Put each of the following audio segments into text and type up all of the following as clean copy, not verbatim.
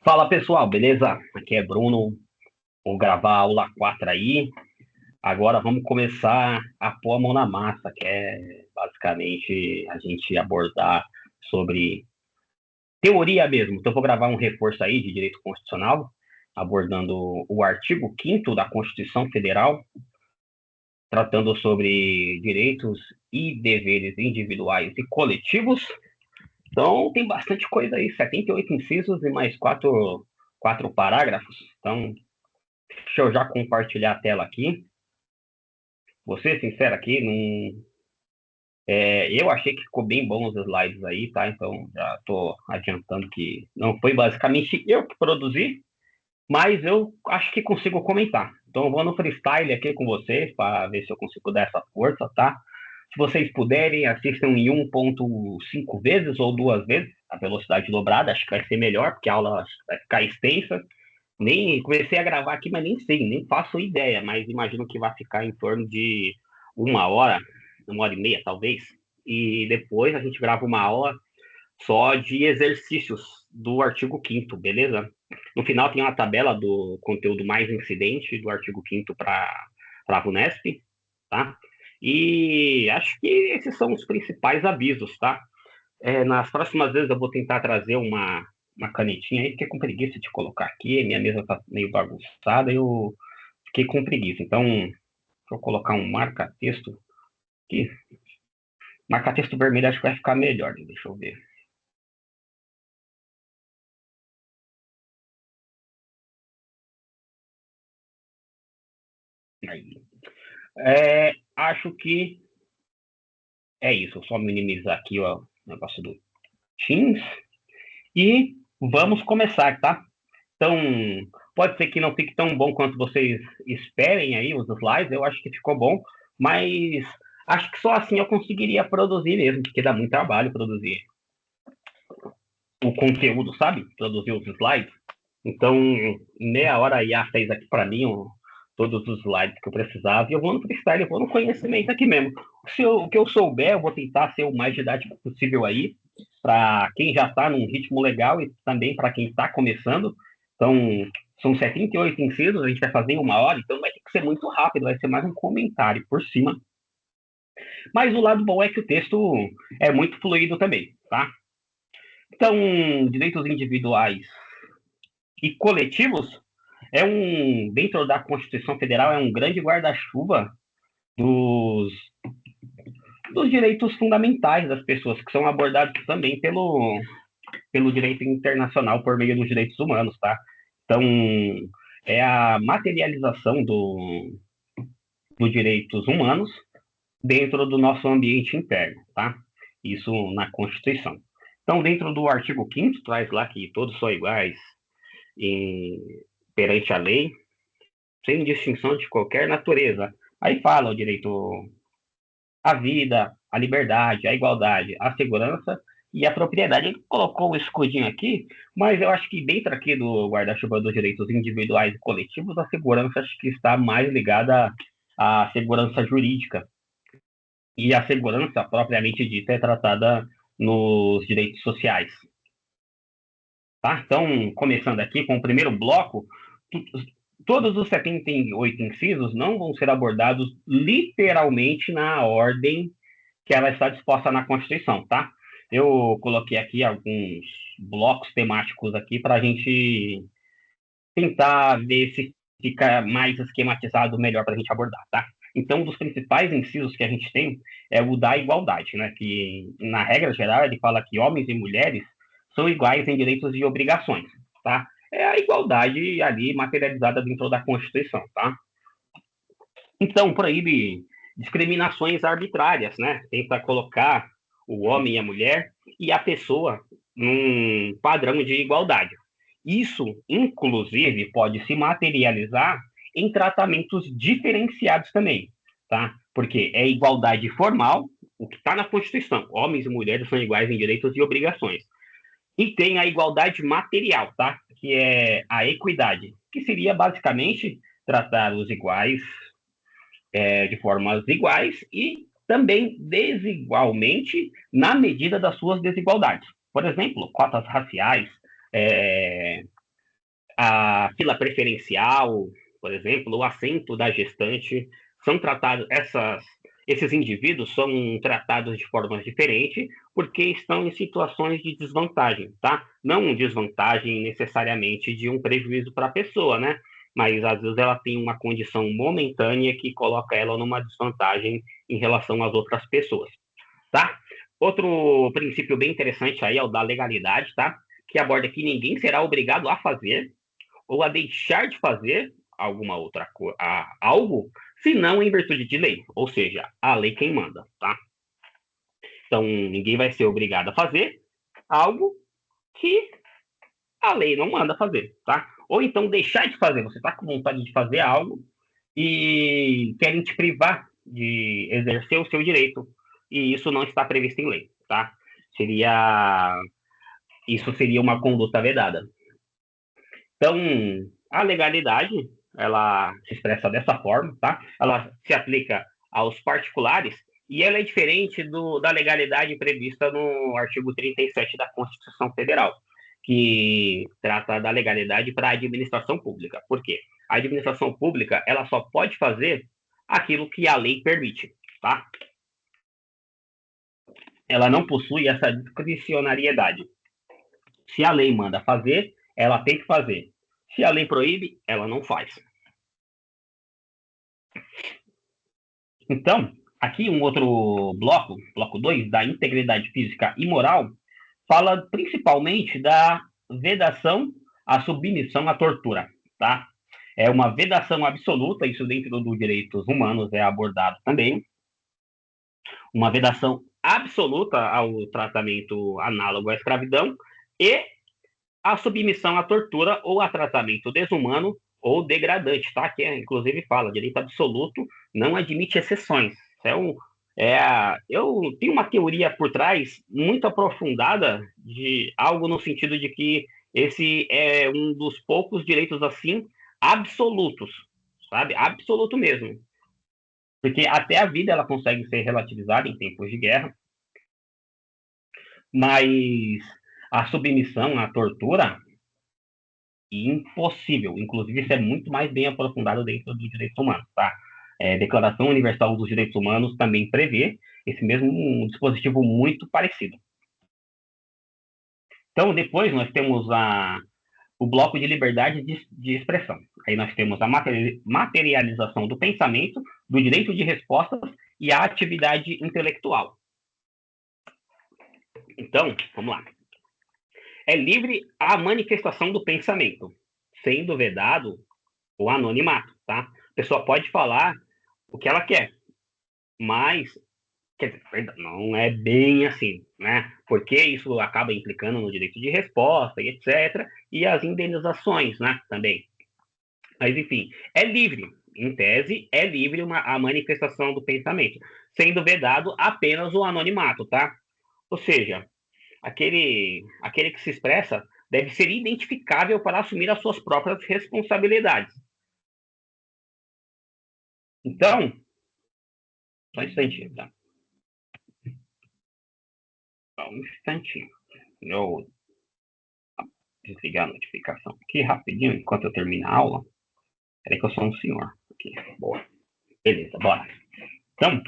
Fala pessoal, beleza? Aqui é Bruno, vou gravar a aula 4 aí. Agora vamos começar a pôr a mão na massa, que é basicamente a gente abordar sobre teoria mesmo. Então, eu vou gravar um reforço aí de direito constitucional, abordando o artigo 5º da Constituição Federal, tratando sobre direitos e deveres individuais e coletivos. Então, tem bastante coisa aí, 78 incisos e mais quatro parágrafos. Então, deixa eu já compartilhar a tela aqui. Vou ser sincero aqui, não, eu achei que ficou bem bom os slides aí, tá? Então já estou adiantando que não foi basicamente eu que produzi, mas eu acho que consigo comentar. Então eu vou no freestyle aqui com vocês para ver se eu consigo dar essa força, tá? Se vocês puderem, assistam em 1,5 vezes ou 2 vezes a velocidade dobrada, acho que vai ser melhor, porque a aula vai ficar extensa. Nem comecei a gravar aqui, mas nem sei, nem faço ideia, mas imagino que vai ficar em torno de 1 hora, 1 hora e meia, talvez. E depois a gente grava uma aula só de exercícios do artigo 5º, beleza? No final tem uma tabela do conteúdo mais incidente do artigo 5º para a VUNESP, tá? E acho que esses são os principais avisos, tá? Nas próximas vezes eu vou tentar trazer uma canetinha aí, fiquei com preguiça de colocar aqui, minha mesa tá meio bagunçada, eu fiquei com preguiça. Então, deixa eu colocar um marca-texto aqui. Marca-texto vermelho acho que vai ficar melhor, deixa eu ver. Aí. Acho que é isso, só minimizar aqui ó, o negócio do Teams e vamos começar, tá? Então, pode ser que não fique tão bom quanto vocês esperem aí, os slides, eu acho que ficou bom, mas acho que só assim eu conseguiria produzir mesmo, porque dá muito trabalho produzir o conteúdo, sabe? Produzir os slides. Então, em meia hora a IA fez aqui para mim todos os slides que eu precisava, e eu vou no freestyle, eu vou no conhecimento aqui mesmo. O que eu souber, eu vou tentar ser o mais didático possível aí, para quem já está num ritmo legal e também para quem está começando. Então, são 78 incisos, a gente vai fazer em 1 hora, então vai ter que ser muito rápido, vai ser mais um comentário por cima. Mas o lado bom é que o texto é muito fluido também, tá? Então, direitos individuais e coletivos dentro da Constituição Federal, é um grande guarda-chuva dos, dos direitos fundamentais das pessoas, que são abordados também pelo direito internacional por meio dos direitos humanos, tá? Então, é a materialização dos direitos humanos dentro do nosso ambiente interno, tá? Isso na Constituição. Então, dentro do artigo 5º, traz lá que todos são iguais em, perante a lei, sem distinção de qualquer natureza. Aí fala o direito à vida, à liberdade, à igualdade, à segurança e à propriedade. Ele colocou o escudinho aqui, mas eu acho que dentro aqui do guarda-chuva dos direitos individuais e coletivos, a segurança acho que está mais ligada à segurança jurídica. E a segurança, propriamente dita, é tratada nos direitos sociais. Tá? Então, começando aqui com o primeiro bloco, todos os 78 incisos não vão ser abordados literalmente na ordem que ela está disposta na Constituição, tá? Eu coloquei aqui alguns blocos temáticos aqui para a gente tentar ver se fica mais esquematizado, melhor para a gente abordar, tá? Então, um dos principais incisos que a gente tem é o da igualdade, né? Que, na regra geral, ele fala que homens e mulheres são iguais em direitos e obrigações, tá? É a igualdade ali materializada dentro da Constituição, tá? Então, proíbe discriminações arbitrárias, né? Tenta colocar o homem e a mulher e a pessoa num padrão de igualdade. Isso, inclusive, pode se materializar em tratamentos diferenciados também, tá? Porque é igualdade formal, o que está na Constituição. Homens e mulheres são iguais em direitos e obrigações. E tem a igualdade material, tá? Que é a equidade, que seria basicamente tratar os iguais de formas iguais e também desigualmente na medida das suas desigualdades. Por exemplo, cotas raciais, é, a fila preferencial, por exemplo, o assento da gestante, são tratados, esses indivíduos são tratados de formas diferentes porque estão em situações de desvantagem, tá? Não desvantagem necessariamente de um prejuízo para a pessoa, né? Mas às vezes ela tem uma condição momentânea que coloca ela numa desvantagem em relação às outras pessoas, tá? Outro princípio bem interessante aí é o da legalidade, tá? Que aborda que ninguém será obrigado a fazer ou a deixar de fazer alguma outra algo, se não em virtude de lei, ou seja, a lei quem manda, tá? Então, ninguém vai ser obrigado a fazer algo que a lei não manda fazer, tá? Ou então deixar de fazer, você está com vontade de fazer algo e querem te privar de exercer o seu direito, e isso não está previsto em lei, tá? Seria Isso seria uma conduta vedada. Então, a legalidade, ela se expressa dessa forma, tá? Ela se aplica aos particulares e ela é diferente da legalidade prevista no artigo 37 da Constituição Federal, que trata da legalidade para a administração pública. Por quê? A administração pública, ela só pode fazer aquilo que a lei permite, tá? Ela não possui essa discricionariedade. Se a lei manda fazer, ela tem que fazer. Se a lei proíbe, ela não faz. Então, aqui um outro bloco 2 da integridade física e moral, fala principalmente da vedação à submissão à tortura, tá? É uma vedação absoluta, isso dentro dos direitos humanos é abordado também, uma vedação absoluta ao tratamento análogo à escravidão e a submissão à tortura ou a tratamento desumano ou degradante, tá? Que inclusive fala, direito absoluto não admite exceções. Eu tenho uma teoria por trás muito aprofundada de algo no sentido de que esse é um dos poucos direitos assim absolutos, sabe? Absoluto mesmo. Porque até a vida ela consegue ser relativizada em tempos de guerra, mas a submissão à tortura impossível. Inclusive, isso é muito mais bem aprofundado dentro dos direitos humanos, tá? Declaração Universal dos Direitos Humanos também prevê esse mesmo dispositivo muito parecido. Então, depois nós temos o bloco de liberdade de expressão. Aí nós temos a materialização do pensamento, do direito de respostas e a atividade intelectual. Então, vamos lá. É livre a manifestação do pensamento, sendo vedado o anonimato, tá? A pessoa pode falar o que ela quer, mas não é bem assim, né? Porque isso acaba implicando no direito de resposta e etc. E as indenizações, né? Também. Mas, enfim, é livre. Em tese, é livre a manifestação do pensamento, sendo vedado apenas o anonimato, tá? Ou seja, aquele que se expressa deve ser identificável para assumir as suas próprias responsabilidades. Então, só um instantinho, tá? Só um instantinho. Eu desligar a notificação aqui rapidinho, enquanto eu termino a aula. Peraí que eu sou um senhor. Aqui, boa. Beleza, bora. Então,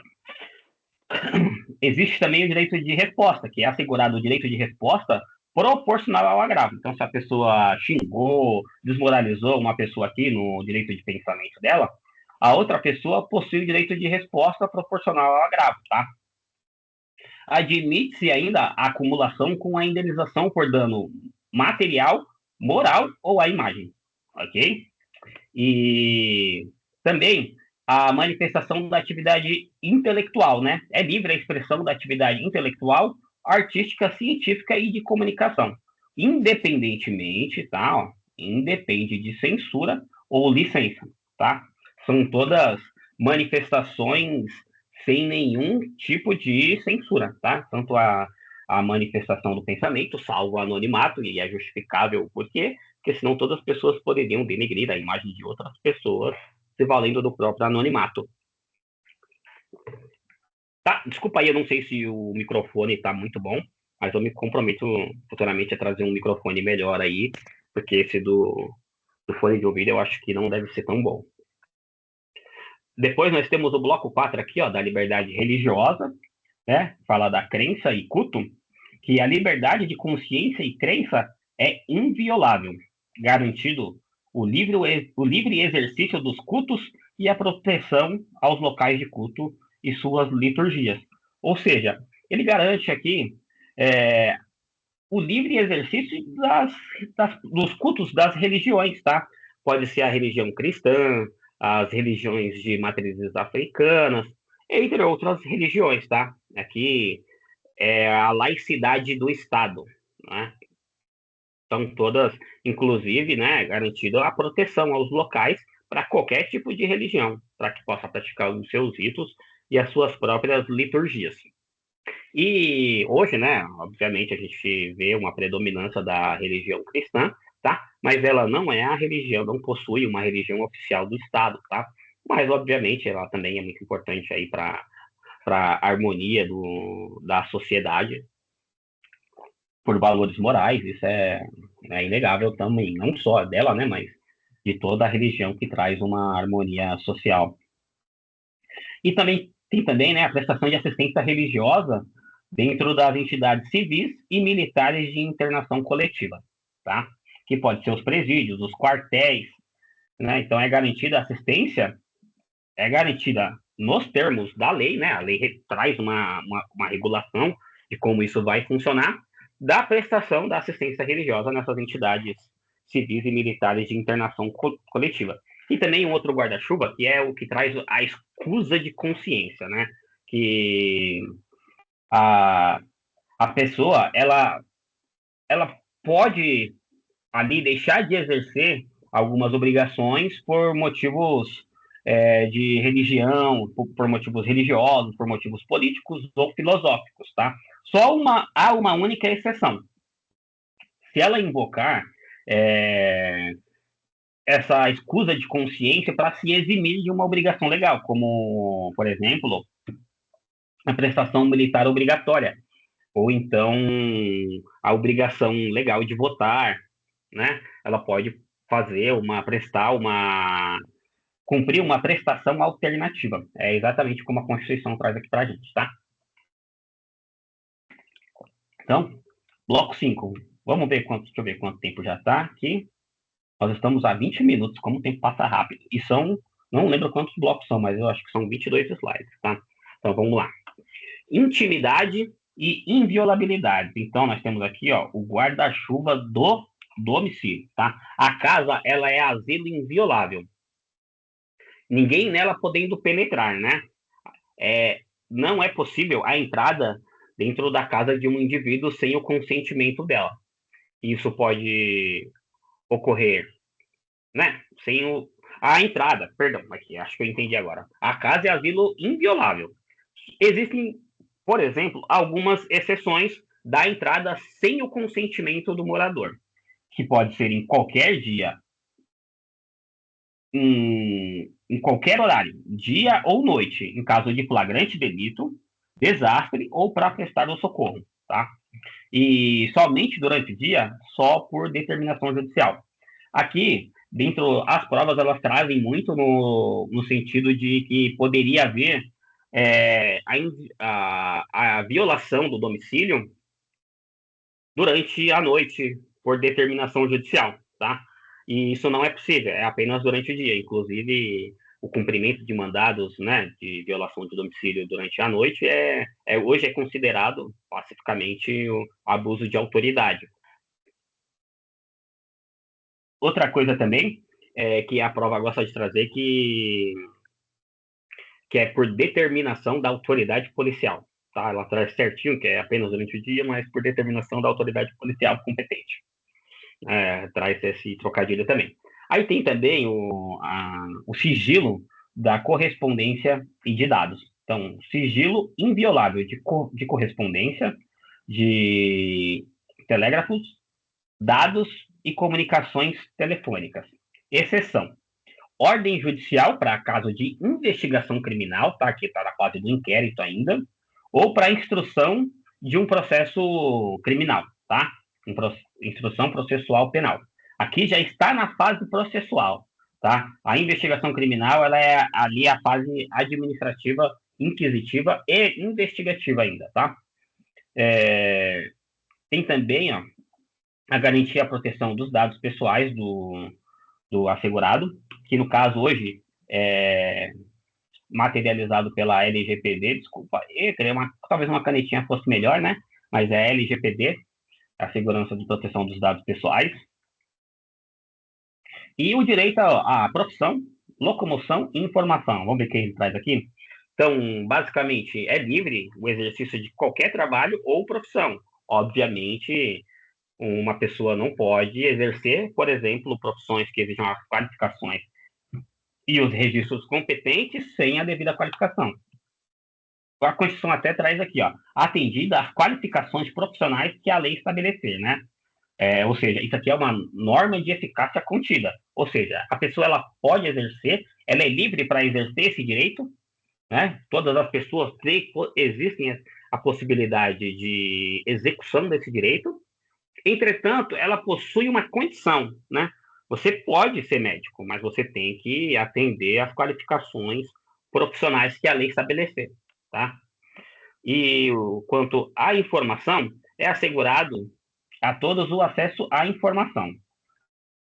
existe também o direito de resposta, que é assegurado o direito de resposta proporcional ao agravo. Então, se a pessoa xingou, desmoralizou uma pessoa aqui no direito de pensamento dela, a outra pessoa possui o direito de resposta proporcional ao agravo, tá? Admite-se ainda a acumulação com a indenização por dano material, moral ou à imagem, ok? E também a manifestação da atividade intelectual, né? É livre a expressão da atividade intelectual, artística, científica e de comunicação, independentemente, tá? Ó, independe de censura ou licença, tá? São todas manifestações sem nenhum tipo de censura, tá? Tanto a manifestação do pensamento, salvo o anonimato, e é justificável o porquê, porque senão todas as pessoas poderiam denegrir a imagem de outras pessoas se valendo do próprio anonimato. Tá, desculpa aí, eu não sei se o microfone tá muito bom, mas eu me comprometo futuramente a trazer um microfone melhor aí, porque esse do fone de ouvido, eu acho que não deve ser tão bom. Depois nós temos o bloco 4 aqui, ó, da liberdade religiosa, né? Fala da crença e culto, que a liberdade de consciência e crença é inviolável, garantido o livre exercício dos cultos e a proteção aos locais de culto e suas liturgias. Ou seja, ele garante aqui é, o livre exercício dos cultos das religiões, tá? Pode ser a religião cristã, as religiões de matrizes africanas, entre outras religiões, tá? Aqui é a laicidade do Estado, né? São todas, inclusive, né, garantido a proteção aos locais para qualquer tipo de religião, para que possa praticar os seus ritos e as suas próprias liturgias. E hoje, né, obviamente a gente vê uma predominância da religião cristã, tá? Mas ela não é a religião, não possui uma religião oficial do Estado, tá? Mas obviamente ela também é muito importante aí para a harmonia da sociedade por valores morais, isso é inegável também, não só dela, né, mas de toda a religião que traz uma harmonia social. E também tem também, né, a prestação de assistência religiosa dentro das entidades civis e militares de internação coletiva, tá? Que pode ser os presídios, os quartéis, né? Então é garantida assistência, é garantida nos termos da lei, né? A lei traz uma regulação de como isso vai funcionar, da prestação da assistência religiosa nessas entidades civis e militares de internação coletiva. E também um outro guarda-chuva, que é o que traz a escusa de consciência, né? Que a, a pessoa, ela pode ali deixar de exercer algumas obrigações por motivos de religião, por motivos religiosos, por motivos políticos ou filosóficos, tá? Há uma única exceção. Se ela invocar é, essa escusa de consciência para se eximir de uma obrigação legal, como, por exemplo, a prestação militar obrigatória, ou então a obrigação legal de votar, né? Ela pode cumprir uma prestação alternativa. É exatamente como a Constituição traz aqui para a gente, tá? Então, bloco 5. Vamos ver deixa eu ver quanto tempo já está aqui. Nós estamos a 20 minutos, como o tempo passa rápido. E não lembro quantos blocos são, mas eu acho que são 22 slides, tá? Então vamos lá. Intimidade e inviolabilidade. Então nós temos aqui, ó, o guarda-chuva do domicílio, tá? A casa, ela é asilo inviolável. Ninguém nela podendo penetrar, né? Não é possível a entrada dentro da casa de um indivíduo sem o consentimento dela. Isso pode ocorrer, né? A entrada, perdão, aqui, acho que eu entendi agora. A casa é asilo inviolável. Existem, por exemplo, algumas exceções da entrada sem o consentimento do morador, que pode ser em qualquer dia, em qualquer horário, dia ou noite, em caso de flagrante delito, desastre ou para prestar o socorro, tá? E somente durante o dia, só por determinação judicial. Aqui, dentro, as provas elas trazem muito no sentido de que poderia haver a violação do domicílio durante a noite, por determinação judicial, tá? E isso não é possível, é apenas durante o dia. Inclusive, o cumprimento de mandados, né, de violação de domicílio durante a noite hoje é considerado pacificamente o abuso de autoridade. Outra coisa também é que a prova gosta de trazer que é por determinação da autoridade policial. Tá? Ela traz certinho que é apenas durante o dia, mas por determinação da autoridade policial competente. Traz esse trocadilho também. Aí tem também o sigilo da correspondência e de dados. Então, sigilo inviolável de correspondência, de telégrafos, dados e comunicações telefônicas. Exceção: ordem judicial para caso de investigação criminal, tá? Que está na fase do inquérito ainda, ou para instrução de um processo criminal, tá? Instrução processual penal. Aqui já está na fase processual, tá? A investigação criminal, ela é ali a fase administrativa, inquisitiva e investigativa ainda, tá? Tem também, ó, a garantia à proteção dos dados pessoais do assegurado, que no caso hoje é materializado pela LGPD, desculpa, talvez uma canetinha fosse melhor, né? Mas é LGPD, a segurança de proteção dos dados pessoais. E o direito à profissão, locomoção e informação. Vamos ver o que ele traz aqui? Então, basicamente, é livre o exercício de qualquer trabalho ou profissão. Obviamente, uma pessoa não pode exercer, por exemplo, profissões que exijam as qualificações e os registros competentes sem a devida qualificação. A Constituição até traz aqui, ó, atendida às qualificações profissionais que a lei estabelecer, né? Ou seja, isso aqui é uma norma de eficácia contida. Ou seja, a pessoa ela pode exercer, ela é livre para exercer esse direito, né? Todas as pessoas existem a possibilidade de execução desse direito. Entretanto, ela possui uma condição, né? Você pode ser médico, mas você tem que atender às qualificações profissionais que a lei estabelecer, tá? E quanto à informação, é assegurado a todos o acesso à informação.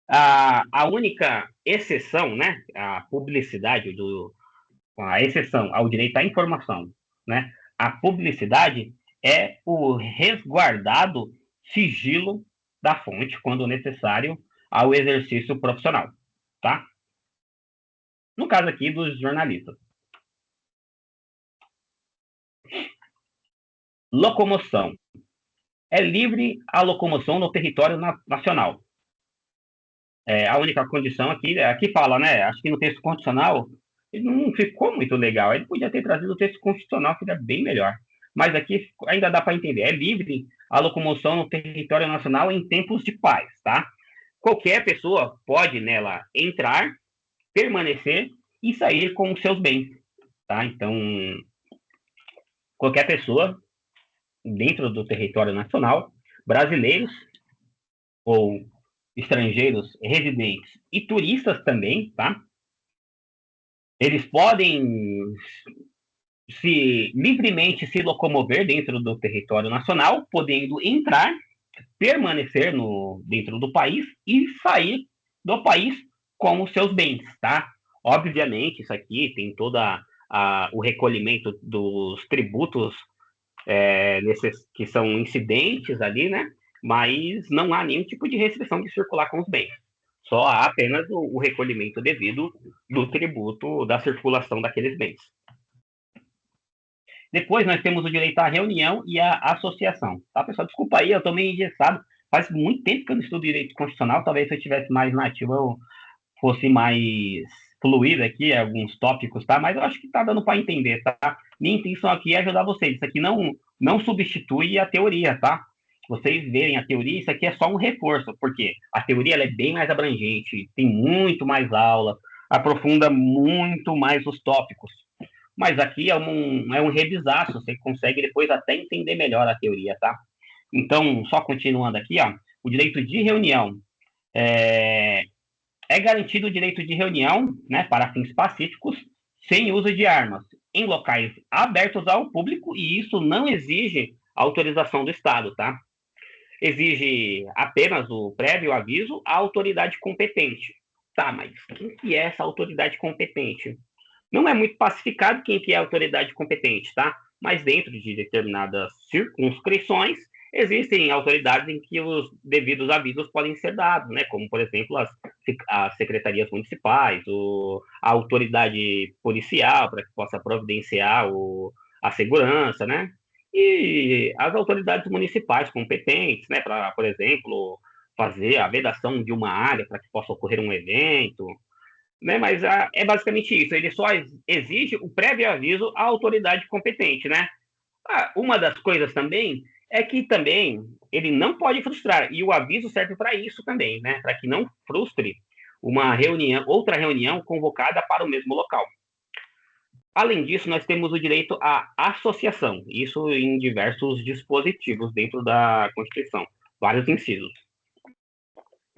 A única exceção, né, a publicidade, a exceção ao direito à informação, né, a publicidade é o resguardado sigilo da fonte, quando necessário, ao exercício profissional, tá? No caso aqui dos jornalistas. Locomoção. É livre a locomoção no território nacional. A única condição aqui fala, né? Acho que no texto constitucional ele não ficou muito legal. Ele podia ter trazido o texto constitucional, que era bem melhor. Mas aqui ainda dá para entender. É livre a locomoção no território nacional em tempos de paz, tá? Qualquer pessoa pode nela entrar, permanecer e sair com os seus bens, tá? Então, qualquer pessoa dentro do território nacional, brasileiros ou estrangeiros residentes e turistas também, tá? Eles podem livremente se locomover dentro do território nacional, podendo entrar, permanecer dentro do país e sair do país com os seus bens, tá? Obviamente, isso aqui tem toda o recolhimento dos tributos que são incidentes ali, né? Mas não há nenhum tipo de restrição de circular com os bens. Só há apenas o recolhimento devido do tributo da circulação daqueles bens. Depois nós temos o direito à reunião e à associação. Tá, pessoal? Desculpa aí, eu estou meio engessado. Faz muito tempo que eu não estudo direito constitucional. Talvez se eu tivesse mais nativo, eu fosse mais fluido aqui, alguns tópicos, tá? Mas eu acho que tá dando para entender, tá? Minha intenção aqui é ajudar vocês. Isso aqui não substitui a teoria, tá? Vocês verem a teoria, isso aqui é só um reforço, porque a teoria ela é bem mais abrangente, tem muito mais aula, aprofunda muito mais os tópicos. Mas aqui é um revisaço, você consegue depois até entender melhor a teoria, tá? Então, só continuando aqui, ó, o direito de reunião. É garantido o direito de reunião, né, para fins pacíficos, sem uso de armas, em locais abertos ao público, e isso não exige autorização do Estado, tá? Exige apenas o prévio aviso à autoridade competente. Tá, mas quem que é essa autoridade competente? Não é muito pacificado quem que é a autoridade competente, tá? Mas dentro de determinadas circunscrições, existem autoridades em que os devidos avisos podem ser dados, né? Como, por exemplo, as secretarias municipais, a autoridade policial, para que possa providenciar a segurança, né? E as autoridades municipais competentes, né? Para, por exemplo, fazer a vedação de uma área para que possa ocorrer um evento, né? Mas é basicamente isso. Ele só exige o prévio aviso à autoridade competente, né? Uma das coisas também é que também ele não pode frustrar, e o aviso serve para isso também, né? Para que não frustre uma reunião, outra reunião convocada para o mesmo local. Além disso, nós temos o direito à associação, isso em diversos dispositivos dentro da Constituição, vários incisos.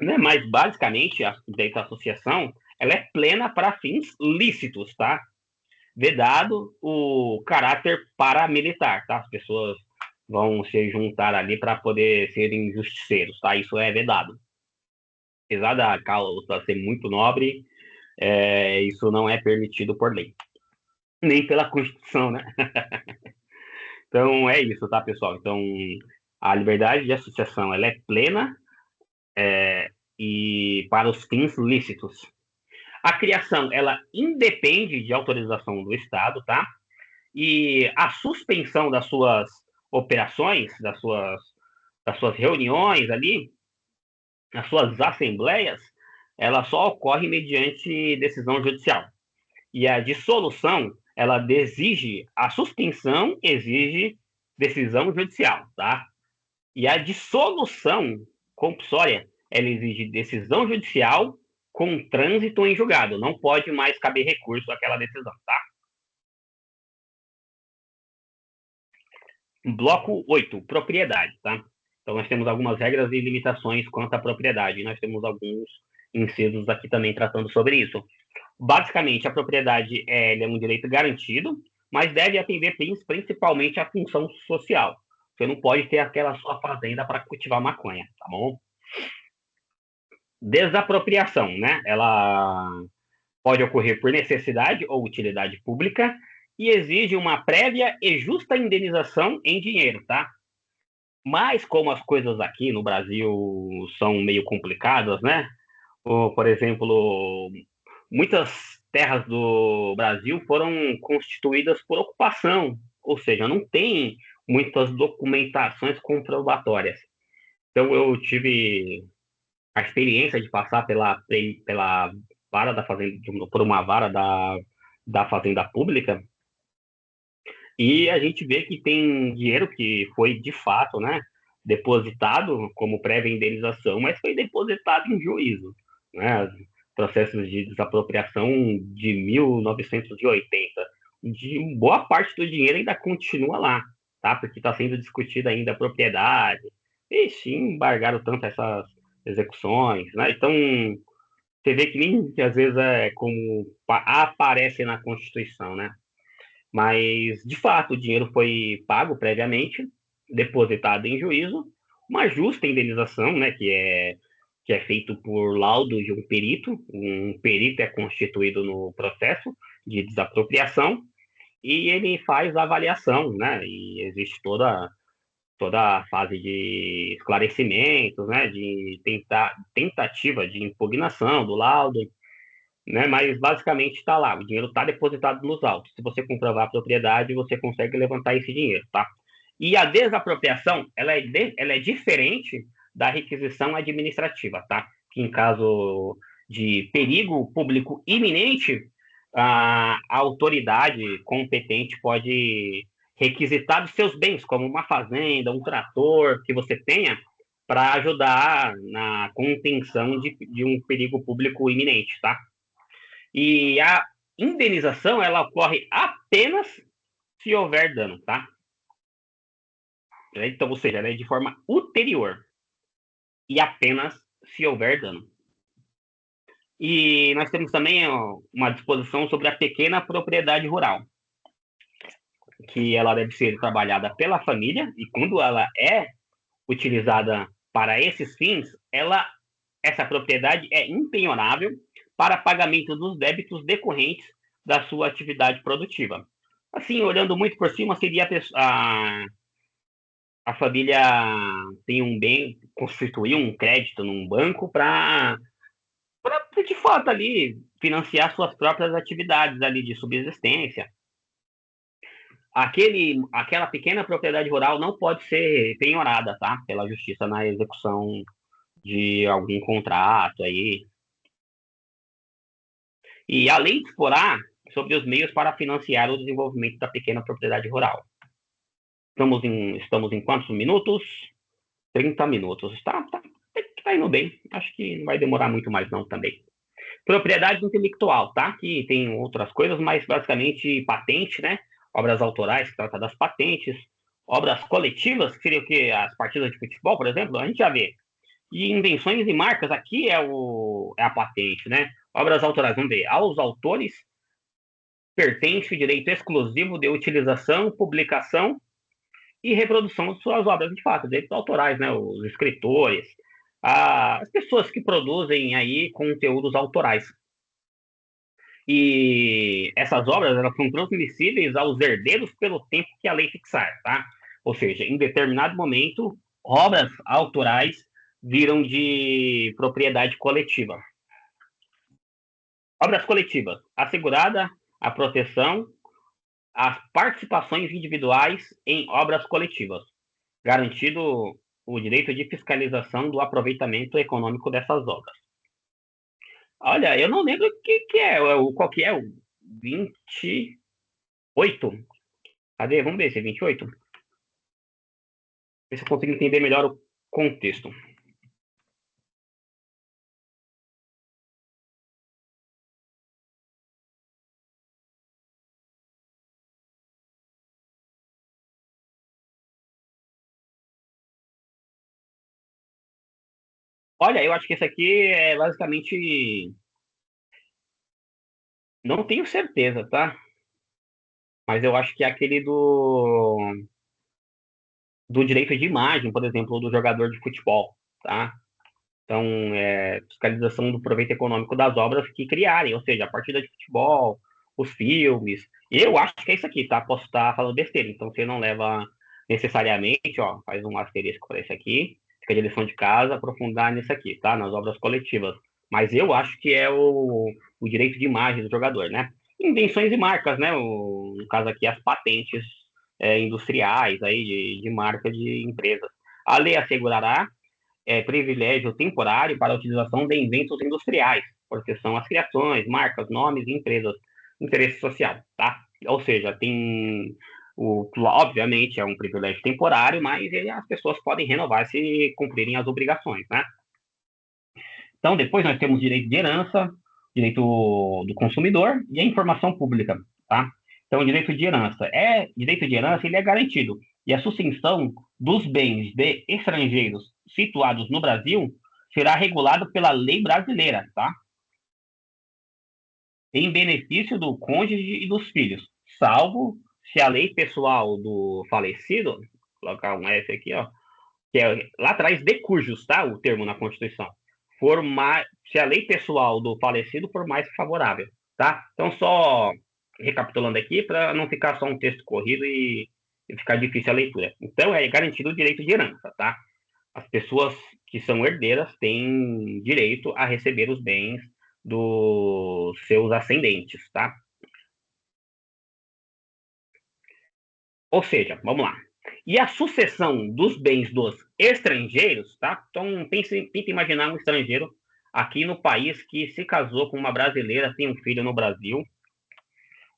né? Mas, basicamente, a direito à associação, ela é plena para fins lícitos, tá? Vedado o caráter paramilitar, tá? As pessoas vão se juntar ali para poder serem justiceiros, tá? Isso é vedado. Apesar da causa ser muito nobre, isso não é permitido por lei, nem pela Constituição, né? Então é isso, tá, pessoal? Então a liberdade de associação ela é plena e para os fins lícitos. A criação ela independe de autorização do Estado, tá? E a suspensão das suas operações, das suas reuniões ali, das suas assembleias, ela só ocorre mediante decisão judicial. E a dissolução, ela exige, a suspensão exige decisão judicial, tá? E a dissolução compulsória, ela exige decisão judicial com trânsito em julgado. Não pode mais caber recurso àquela decisão, tá? Bloco 8, propriedade, tá? Então nós temos algumas regras e limitações quanto à propriedade. Nós temos alguns incisos aqui também tratando sobre isso. Basicamente, a propriedade é um direito garantido, mas deve atender principalmente à função social. Você não pode ter aquela sua fazenda para cultivar maconha, tá bom? Desapropriação, né? Ela pode ocorrer por necessidade ou utilidade pública e exige uma prévia e justa indenização em dinheiro, tá? Mas como as coisas aqui no Brasil são meio complicadas, né? Por exemplo, muitas terras do Brasil foram constituídas por ocupação, ou seja, não tem muitas documentações comprobatórias. Então eu tive a experiência de passar pela vara da fazenda, por uma vara da fazenda pública, e a gente vê que tem dinheiro que foi de fato, né, depositado como prévia indenização, mas foi depositado em juízo, né? Processos de desapropriação de 1980. De boa parte do dinheiro ainda continua lá, tá? Porque está sendo discutida ainda a propriedade. E sim, embargaram tanto essas execuções, né? Então, você vê que nem que às vezes é como aparece na Constituição, né? Mas, de fato, o dinheiro foi pago previamente, depositado em juízo, uma justa indenização, né, que é feito por laudo de um perito. Um perito é constituído no processo de desapropriação e ele faz a avaliação, né, e existe toda a fase de esclarecimentos, né, de tentativa de impugnação do laudo, né? Mas basicamente está lá, o dinheiro está depositado nos autos. Se você comprovar a propriedade, você consegue levantar esse dinheiro, tá? E a desapropriação, ela é diferente da requisição administrativa, tá? Que em caso de perigo público iminente, a autoridade competente pode requisitar dos seus bens, como uma fazenda, um trator que você tenha, para ajudar na contenção de um perigo público iminente, tá? E a indenização, ela ocorre apenas se houver dano, tá? Então, ou seja, ela é de forma ulterior e apenas se houver dano. E nós temos também uma disposição sobre a pequena propriedade rural, que ela deve ser trabalhada pela família e quando ela é utilizada para esses fins, essa propriedade é impenhorável para pagamento dos débitos decorrentes da sua atividade produtiva. Assim, olhando muito por cima, seria a família tem um bem, constituir um crédito num banco para, de fato, ali financiar suas próprias atividades ali de subsistência. Aquela pequena propriedade rural não pode ser penhorada, tá? Pela justiça na execução de algum contrato aí. E a lei disporá sobre os meios para financiar o desenvolvimento da pequena propriedade rural. Estamos em quantos minutos? 30 minutos. Tá indo bem. Acho que não vai demorar muito mais não também. Propriedade intelectual, tá? Que tem outras coisas, mas basicamente patente, né? Obras autorais, que trata das patentes. Obras coletivas, que seria o quê? As partidas de futebol, por exemplo, a gente já vê E invenções e marcas, aqui é a patente, né? Obras autorais, vamos ver. Aos autores pertence o direito exclusivo de utilização, publicação e reprodução de suas obras, de fato, direitos autorais, né? Os escritores, as pessoas que produzem aí conteúdos autorais. E essas obras, elas são transmissíveis aos herdeiros pelo tempo que a lei fixar, tá? Ou seja, em determinado momento, obras autorais viram de propriedade coletiva. Obras coletivas, assegurada a proteção às participações individuais em obras coletivas, garantido o direito de fiscalização do aproveitamento econômico dessas obras. Olha, eu não lembro que é, qual que é o 28. Cadê? Vamos ver se é 28. Ver se eu consigo entender melhor o contexto. Olha, eu acho que esse aqui é basicamente. Não tenho certeza, tá? Mas eu acho que é aquele do direito de imagem, por exemplo, do jogador de futebol, tá? Então, fiscalização do proveito econômico das obras que criarem, ou seja, a partida de futebol, os filmes. Eu acho que é isso aqui, tá? Posso estar falando besteira, então você não leva necessariamente, ó, faz um asterisco para esse aqui, fica de lição de casa, aprofundar nisso aqui, tá? Nas obras coletivas. Mas eu acho que é o direito de imagem do jogador, né? Invenções e marcas, né? No caso aqui, as patentes industriais aí de marca de empresas. A lei assegurará privilégio temporário para a utilização de inventos industriais, porque são as criações, marcas, nomes e empresas, interesse social, tá? Ou seja, obviamente é um privilégio temporário, mas as pessoas podem renovar se cumprirem as obrigações, né? Então, depois nós temos direito de herança, direito do consumidor e a informação pública, tá? Então, o direito de herança, ele é garantido. E a sucessão dos bens de estrangeiros situados no Brasil será regulada pela lei brasileira, tá? Em benefício do cônjuge e dos filhos, salvo se a lei pessoal do falecido, vou colocar um F aqui, ó, que é lá atrás de cujos, tá? O termo na Constituição. Se a lei pessoal do falecido for mais favorável, tá? Então, só recapitulando aqui, para não ficar só um texto corrido e ficar difícil a leitura. Então, é garantido o direito de herança, tá? As pessoas que são herdeiras têm direito a receber os bens dos seus ascendentes, tá? Ou seja, vamos lá. E a sucessão dos bens dos estrangeiros, tá? Então, tenta imaginar um estrangeiro aqui no país que se casou com uma brasileira, tem um filho no Brasil.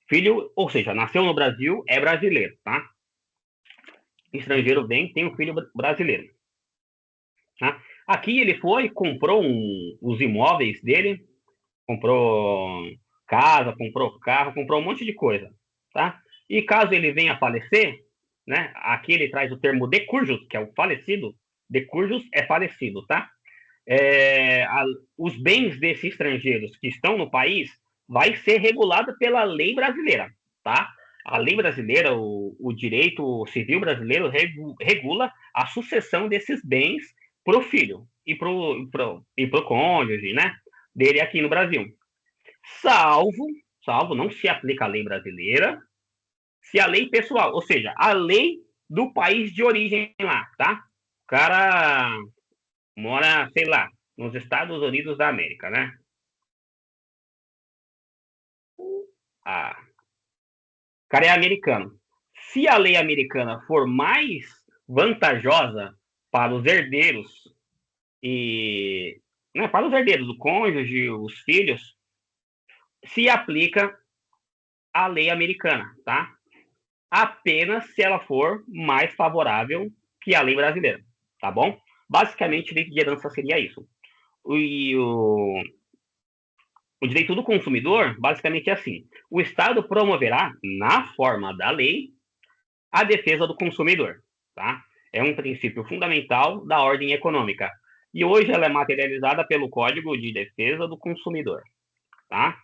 Filho, ou seja, nasceu no Brasil, é brasileiro, tá? Estrangeiro vem, tem um filho brasileiro. Tá? Aqui ele foi, comprou os imóveis dele, comprou casa, comprou carro, comprou um monte de coisa, tá? E caso ele venha a falecer, né? Aqui ele traz o termo de cujus, que é o falecido. De cujus é falecido, tá? Os bens desses estrangeiros que estão no país vai ser regulado pela lei brasileira, tá? A lei brasileira, o direito civil brasileiro regula a sucessão desses bens para o filho e para o cônjuge, né? Dele aqui no Brasil. Salvo, salvo, não se aplica a lei brasileira, se a lei pessoal, ou seja, a lei do país de origem lá, tá? O cara mora, sei lá, nos Estados Unidos da América, né? Ah, o cara é americano. Se a lei americana for mais vantajosa para os herdeiros e né, para os herdeiros, o cônjuge, os filhos, se aplica a lei americana, tá? Apenas se ela for mais favorável que a lei brasileira, tá bom? Basicamente, o direito de herança seria isso. E o direito do consumidor, basicamente, é assim: o Estado promoverá, na forma da lei, a defesa do consumidor, tá? É um princípio fundamental da ordem econômica. E hoje ela é materializada pelo Código de Defesa do Consumidor, tá?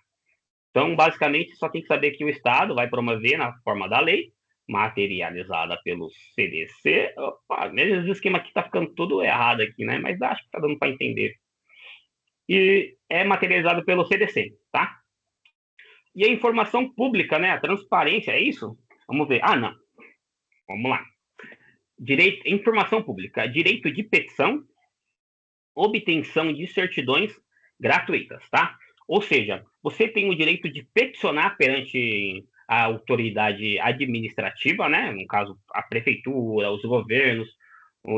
Então, basicamente, só tem que saber que o Estado vai promover na forma da lei, materializada pelo CDC. Opa, mesmo o esquema aqui tá ficando tudo errado aqui, né? Mas acho que tá dando para entender. E é materializado pelo CDC, tá? E a informação pública, né? A transparência, é isso? Vamos ver. Ah, não. Vamos lá. Direito, informação pública, direito de petição, obtenção de certidões gratuitas, tá? Ou seja, você tem o direito de peticionar perante a autoridade administrativa, né? No caso, a prefeitura, os governos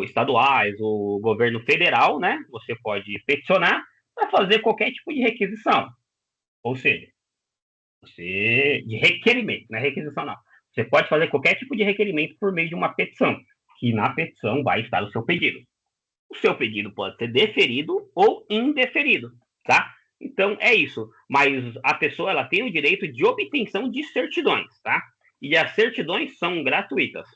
estaduais, o governo federal, né? Você pode peticionar para fazer qualquer tipo de requisição. Ou seja, você de requerimento, não é requisição não. Você pode fazer qualquer tipo de requerimento por meio de uma petição, que na petição vai estar o seu pedido. O seu pedido pode ser deferido ou indeferido, tá? Então é isso. Mas a pessoa ela tem o direito de obtenção de certidões, tá? E as certidões são gratuitas.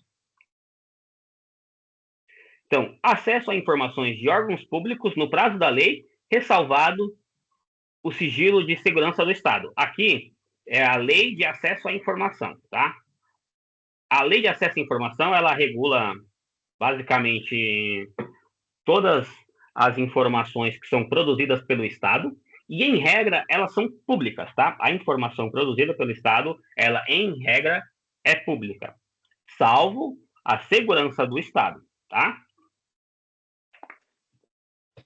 Então, acesso a informações de órgãos públicos no prazo da lei, ressalvado o sigilo de segurança do Estado. Aqui é a lei de acesso à informação, tá? A lei de acesso à informação, ela regula basicamente todas as informações que são produzidas pelo Estado e, em regra, elas são públicas, tá? A informação produzida pelo Estado, ela, em regra, é pública, salvo a segurança do Estado, tá?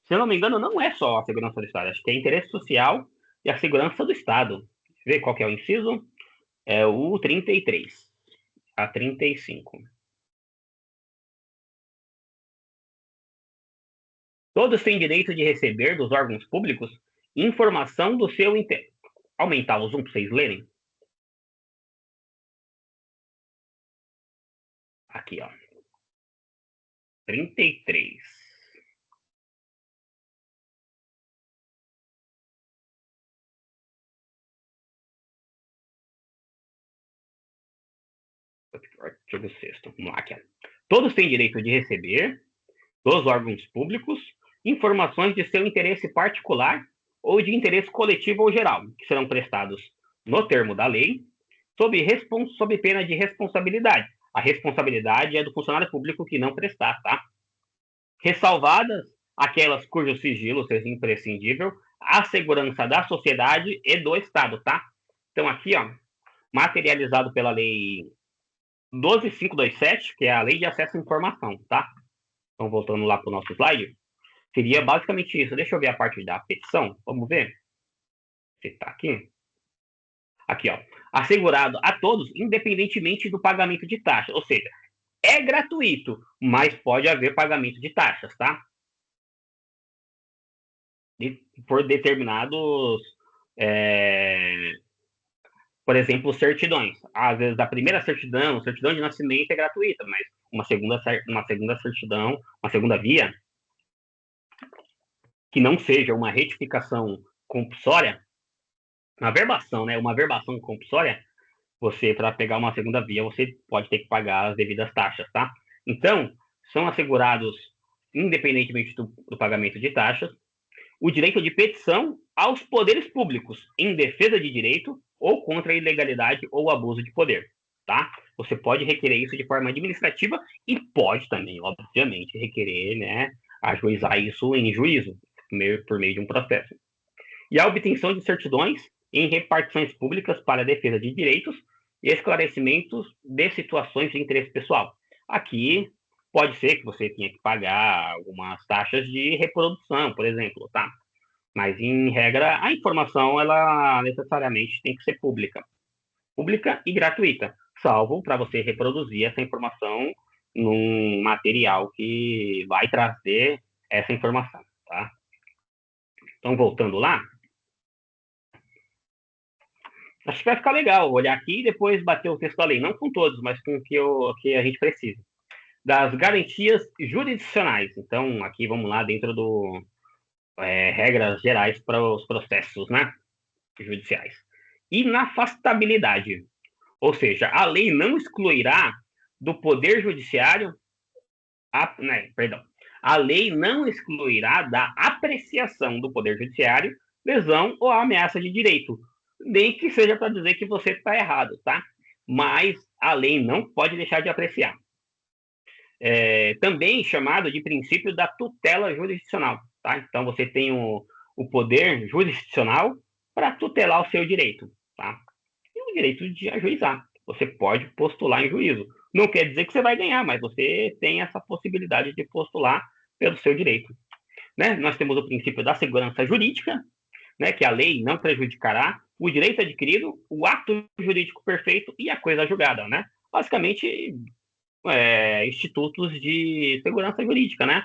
Se eu não me engano, não é só a segurança do Estado, acho que é interesse social e a segurança do Estado. Vê qual que é o inciso? É o 33, a 35. Todos têm direito de receber dos órgãos públicos informação do seu interesse. Aumentar o zoom para vocês lerem. Aqui, ó. 33. Artigo 6º. Vamos lá, aqui, ó. Todos têm direito de receber dos órgãos públicos informações de seu interesse particular ou de interesse coletivo ou geral, que serão prestados no termo da lei, sob pena de responsabilidade. A responsabilidade é do funcionário público que não prestar, tá? Ressalvadas aquelas cujo sigilo seja imprescindível à segurança da sociedade e do Estado, tá? Então aqui, ó, materializado pela lei 12.527, que é a lei de acesso à informação, tá? Então, voltando lá para o nosso slide, seria basicamente isso. Deixa eu ver a parte da petição, vamos ver se tá aqui. Aqui, ó, assegurado a todos, independentemente do pagamento de taxa, ou seja, é gratuito, mas pode haver pagamento de taxas, tá? Por determinados, por exemplo, certidões. Às vezes, a primeira certidão de nascimento é gratuita, mas uma segunda certidão, uma segunda via, que não seja uma retificação compulsória, uma verbação, né? Uma verbação compulsória, você, para pegar uma segunda via, você pode ter que pagar as devidas taxas, tá? Então, são assegurados, independentemente do pagamento de taxas, o direito de petição aos poderes públicos em defesa de direito ou contra a ilegalidade ou abuso de poder, tá? Você pode requerer isso de forma administrativa e pode também, obviamente, requerer, né, ajuizar isso em juízo, por meio de um processo. E a obtenção de certidões em repartições públicas para a defesa de direitos e esclarecimentos de situações de interesse pessoal. Aqui pode ser que você tenha que pagar algumas taxas de reprodução, por exemplo, tá? Mas, em regra, a informação, ela necessariamente tem que ser pública. Pública e gratuita, salvo para você reproduzir essa informação num material que vai trazer essa informação, tá? Então, voltando lá, acho que vai ficar legal olhar aqui e depois bater o texto da lei, não com todos, mas com o que a gente precisa. Das garantias jurisdicionais. Então, aqui vamos lá dentro do regras gerais para os processos, né, judiciais. Inafastabilidade, ou seja, a lei não excluirá do poder judiciário, A lei não excluirá da apreciação do Poder Judiciário lesão ou ameaça de direito, nem que seja para dizer que você está errado, tá? Mas a lei não pode deixar de apreciar. Também chamado de princípio da tutela jurisdicional, tá? Então você tem o poder jurisdicional para tutelar o seu direito, tá? E o direito de ajuizar. Você pode postular em juízo. Não quer dizer que você vai ganhar, mas você tem essa possibilidade de postular pelo seu direito. Né? Nós temos o princípio da segurança jurídica, né, que a lei não prejudicará o direito adquirido, o ato jurídico perfeito e a coisa julgada. Né? Basicamente, institutos de segurança jurídica, né?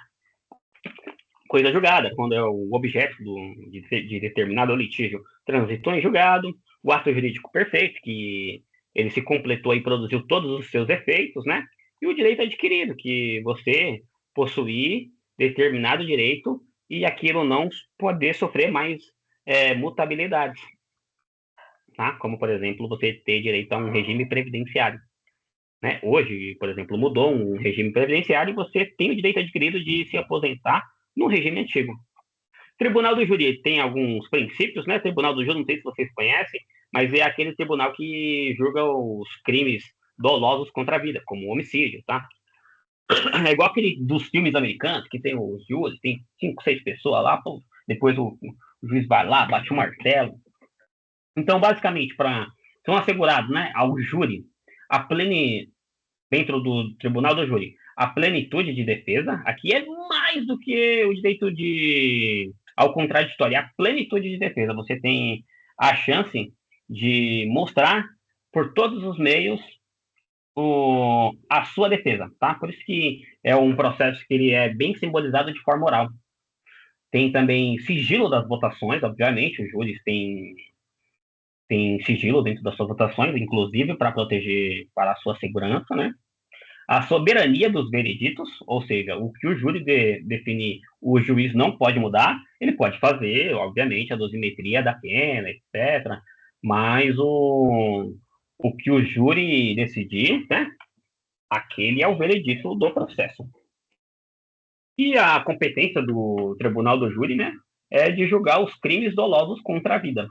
Coisa julgada, quando é o objeto de determinado litígio transitou em julgado, o ato jurídico perfeito, que ele se completou e produziu todos os seus efeitos, né? E o direito adquirido, que você possuir determinado direito e aquilo não poder sofrer mais mutabilidades, tá? Como, por exemplo, você ter direito a um regime previdenciário. Né? Hoje, por exemplo, mudou um regime previdenciário e você tem o direito adquirido de se aposentar no regime antigo. Tribunal do Júri tem alguns princípios, né? Tribunal do Júri, não sei se vocês conhecem, mas é aquele tribunal que julga os crimes dolosos contra a vida, como homicídio, tá? É igual aquele dos filmes americanos, que tem os júris, tem 5, 6 pessoas lá, pô, depois o juiz vai lá, bate o martelo. Então, basicamente, são assegurados, né, ao júri a plena dentro do Tribunal do Júri, a plenitude de defesa, aqui é mais do que o direito ao contraditório, a plenitude de defesa. Você tem a chance de mostrar por todos os meios a sua defesa, tá? Por isso que é um processo que ele é bem simbolizado de forma oral. Tem também sigilo das votações, obviamente, os júris têm sigilo dentro das suas votações, inclusive para proteger para a sua segurança, né? A soberania dos vereditos, ou seja, o que o júri definir, o juiz não pode mudar, ele pode fazer, obviamente, a dosimetria da pena, etc. Mas o que o júri decidir, né, aquele é o veredito do processo. E a competência do tribunal do júri, né, é de julgar os crimes dolosos contra a vida.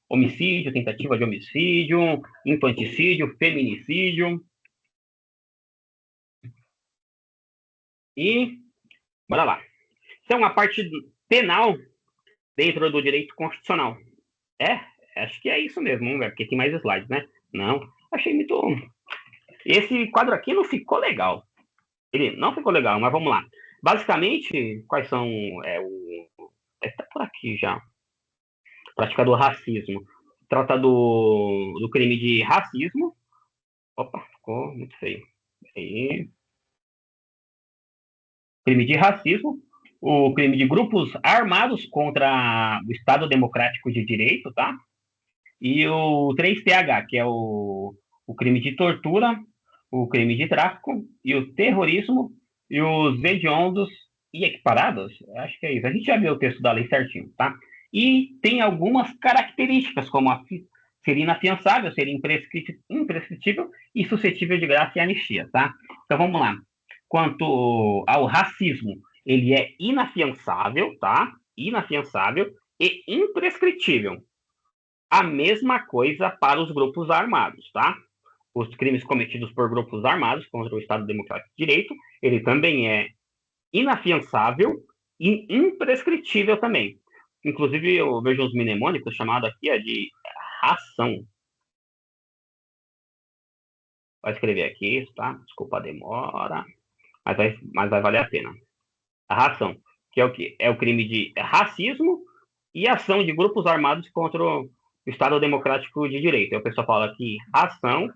Homicídio, tentativa de homicídio, infanticídio, feminicídio. E bora lá. Isso é uma parte penal dentro do direito constitucional. É, acho que é isso mesmo, vamos ver, porque tem mais slides, né? Não, achei muito. Esse quadro aqui não ficou legal. Ele não ficou legal, mas vamos lá. Basicamente, quais são. Tá por aqui já. Prática do racismo. Trata do crime de racismo. Opa, ficou muito feio. Aí. Crime de racismo. O crime de grupos armados contra o Estado Democrático de Direito, tá? E o 3TH, que é o crime de tortura, o crime de tráfico, e o terrorismo, e os hediondos e equiparados, acho que é isso. A gente já viu o texto da lei certinho, tá? E tem algumas características, como ser inafiançável, ser imprescritível e suscetível de graça e anistia, tá? Então vamos lá. Quanto ao racismo, ele é inafiançável, tá? Inafiançável e imprescritível. A mesma coisa para os grupos armados, tá? Os crimes cometidos por grupos armados contra o Estado Democrático de Direito, ele também é inafiançável e imprescritível também. Inclusive, eu vejo uns mnemônicos chamados aqui de ração. Vai escrever aqui, tá? Desculpa a demora, mas vai valer a pena. A ração, que é o quê? É o crime de racismo e ação de grupos armados contra o Estado Democrático de Direito. Aí o pessoal fala que ação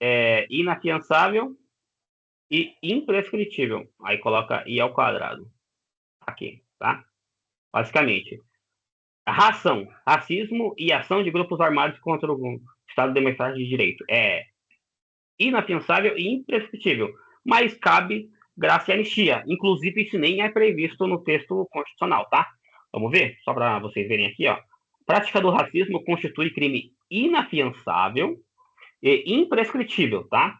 é inafiançável e imprescritível. Aí coloca I ao quadrado. Aqui, tá? Basicamente, racismo e ação de grupos armados contra o Estado Democrático de Direito. É inafiançável e imprescritível, mas cabe graça e anistia. Inclusive, isso nem é previsto no texto constitucional, tá? Vamos ver? Só para vocês verem aqui, ó. Prática do racismo constitui crime inafiançável e imprescritível, tá?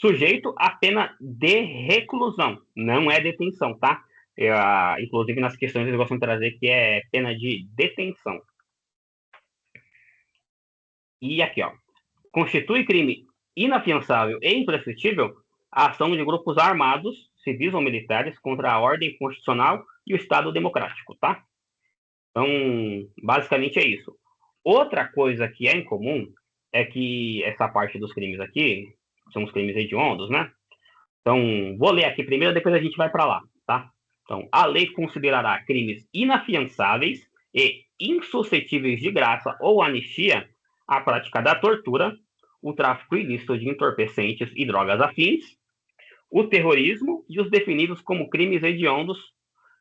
sujeito à pena de reclusão, não é detenção, tá? Inclusive nas questões eles gostam de trazer que é pena de detenção. E aqui, ó, constitui crime inafiançável e imprescritível a ação de grupos armados, civis ou militares, contra a ordem constitucional e o Estado democrático, tá? Então, basicamente é isso. Outra coisa que é incomum é que essa parte dos crimes aqui são os crimes hediondos, né? Então, vou ler aqui primeiro, depois a gente vai para lá, tá? Então, a lei considerará crimes inafiançáveis e insuscetíveis de graça ou anistia a prática da tortura, o tráfico ilícito de entorpecentes e drogas afins, o terrorismo e os definidos como crimes hediondos,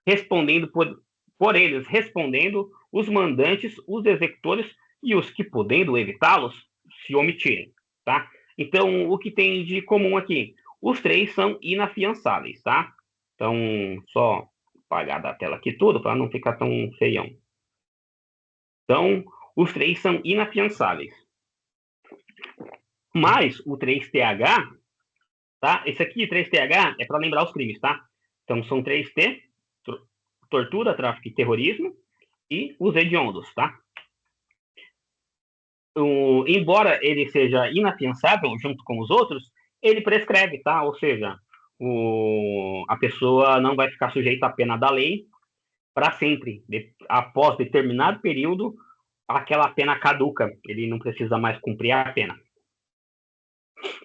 respondendo por eles, respondendo os mandantes, os executores e os que, podendo evitá-los, se omitirem, tá? Então, o que tem de comum aqui? Os três são inafiançáveis, tá? Então, só apagar da tela aqui tudo para não ficar tão feião. Então, os três são inafiançáveis. Mas o 3TH, tá? Esse aqui, 3TH, é para lembrar os crimes, tá? Então, são 3T, tortura, tráfico e terrorismo, e os hediondos, tá? Embora ele seja inafiançável junto com os outros, ele prescreve, tá? Ou seja, a pessoa não vai ficar sujeita à pena da lei para sempre. Após determinado período, aquela pena caduca, ele não precisa mais cumprir a pena.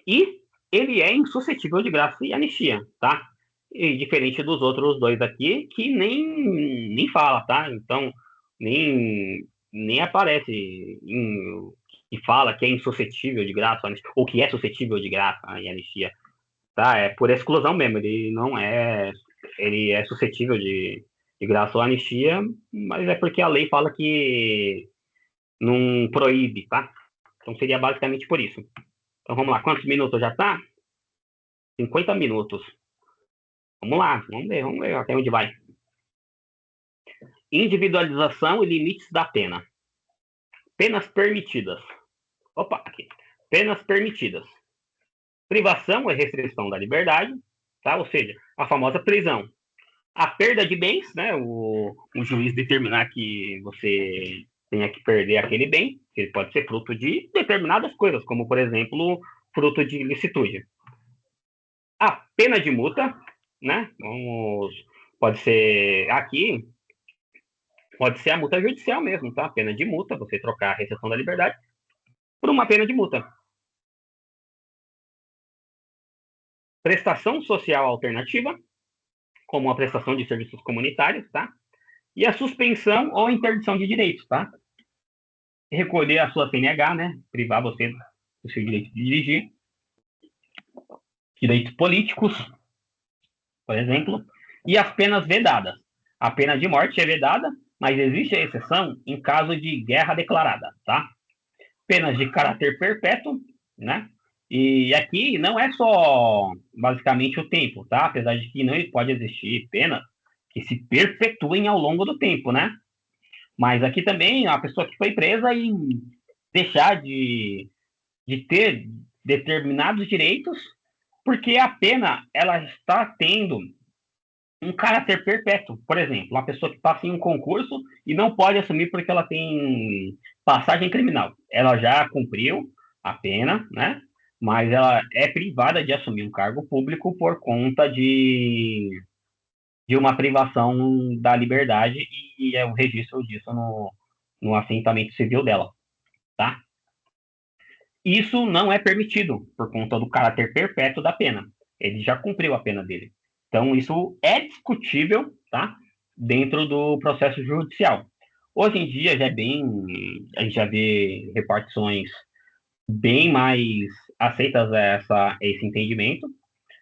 E ele é insuscetível de graça e anistia, tá? E diferente dos outros dois aqui, que nem fala, tá? Então, nem aparece que fala que é insuscetível de graça, ou que é suscetível de graça e anistia, tá? É por exclusão mesmo, ele não é, ele é suscetível de graça ou anistia, mas é porque a lei fala que não proíbe, tá? Então seria basicamente por isso. Então vamos lá, quantos minutos já tá? 50 minutos. Vamos lá, vamos ver até onde vai. Individualização e limites da pena. Penas permitidas. Opa, aqui. Penas permitidas. Privação e restrição da liberdade, tá? Ou seja, a famosa prisão. A perda de bens, né? O juiz determinar que você tenha que perder aquele bem, que ele pode ser fruto de determinadas coisas, como, por exemplo, fruto de ilicitude. A pena de multa, né? Pode ser aqui, pode ser a multa judicial mesmo, tá? Pena de multa, você trocar a restrição da liberdade por uma pena de multa. Prestação social alternativa, como a prestação de serviços comunitários, tá? E a suspensão ou interdição de direitos, tá? Recolher a sua CNH, né? Privar você do seu direito de dirigir. Direitos políticos, por exemplo. E as penas vedadas. A pena de morte é vedada, mas existe a exceção em caso de guerra declarada, tá? Penas de caráter perpétuo, né? E aqui não é só basicamente o tempo, tá? Apesar de que não pode existir penas que se perpetuem ao longo do tempo, né? Mas aqui também a pessoa que foi presa e deixar de ter determinados direitos, porque a pena ela está tendo um caráter perpétuo. Por exemplo, uma pessoa que passa em um concurso e não pode assumir porque ela tem passagem criminal. Ela já cumpriu a pena, né? Mas ela é privada de assumir um cargo público por conta de uma privação da liberdade e é o registro disso no assentamento civil dela, tá? Isso não é permitido por conta do caráter perpétuo da pena. Ele já cumpriu a pena dele. Então, isso é discutível, tá? Dentro do processo judicial. Hoje em dia já é bem, a gente já vê repartições bem mais aceitas a esse entendimento,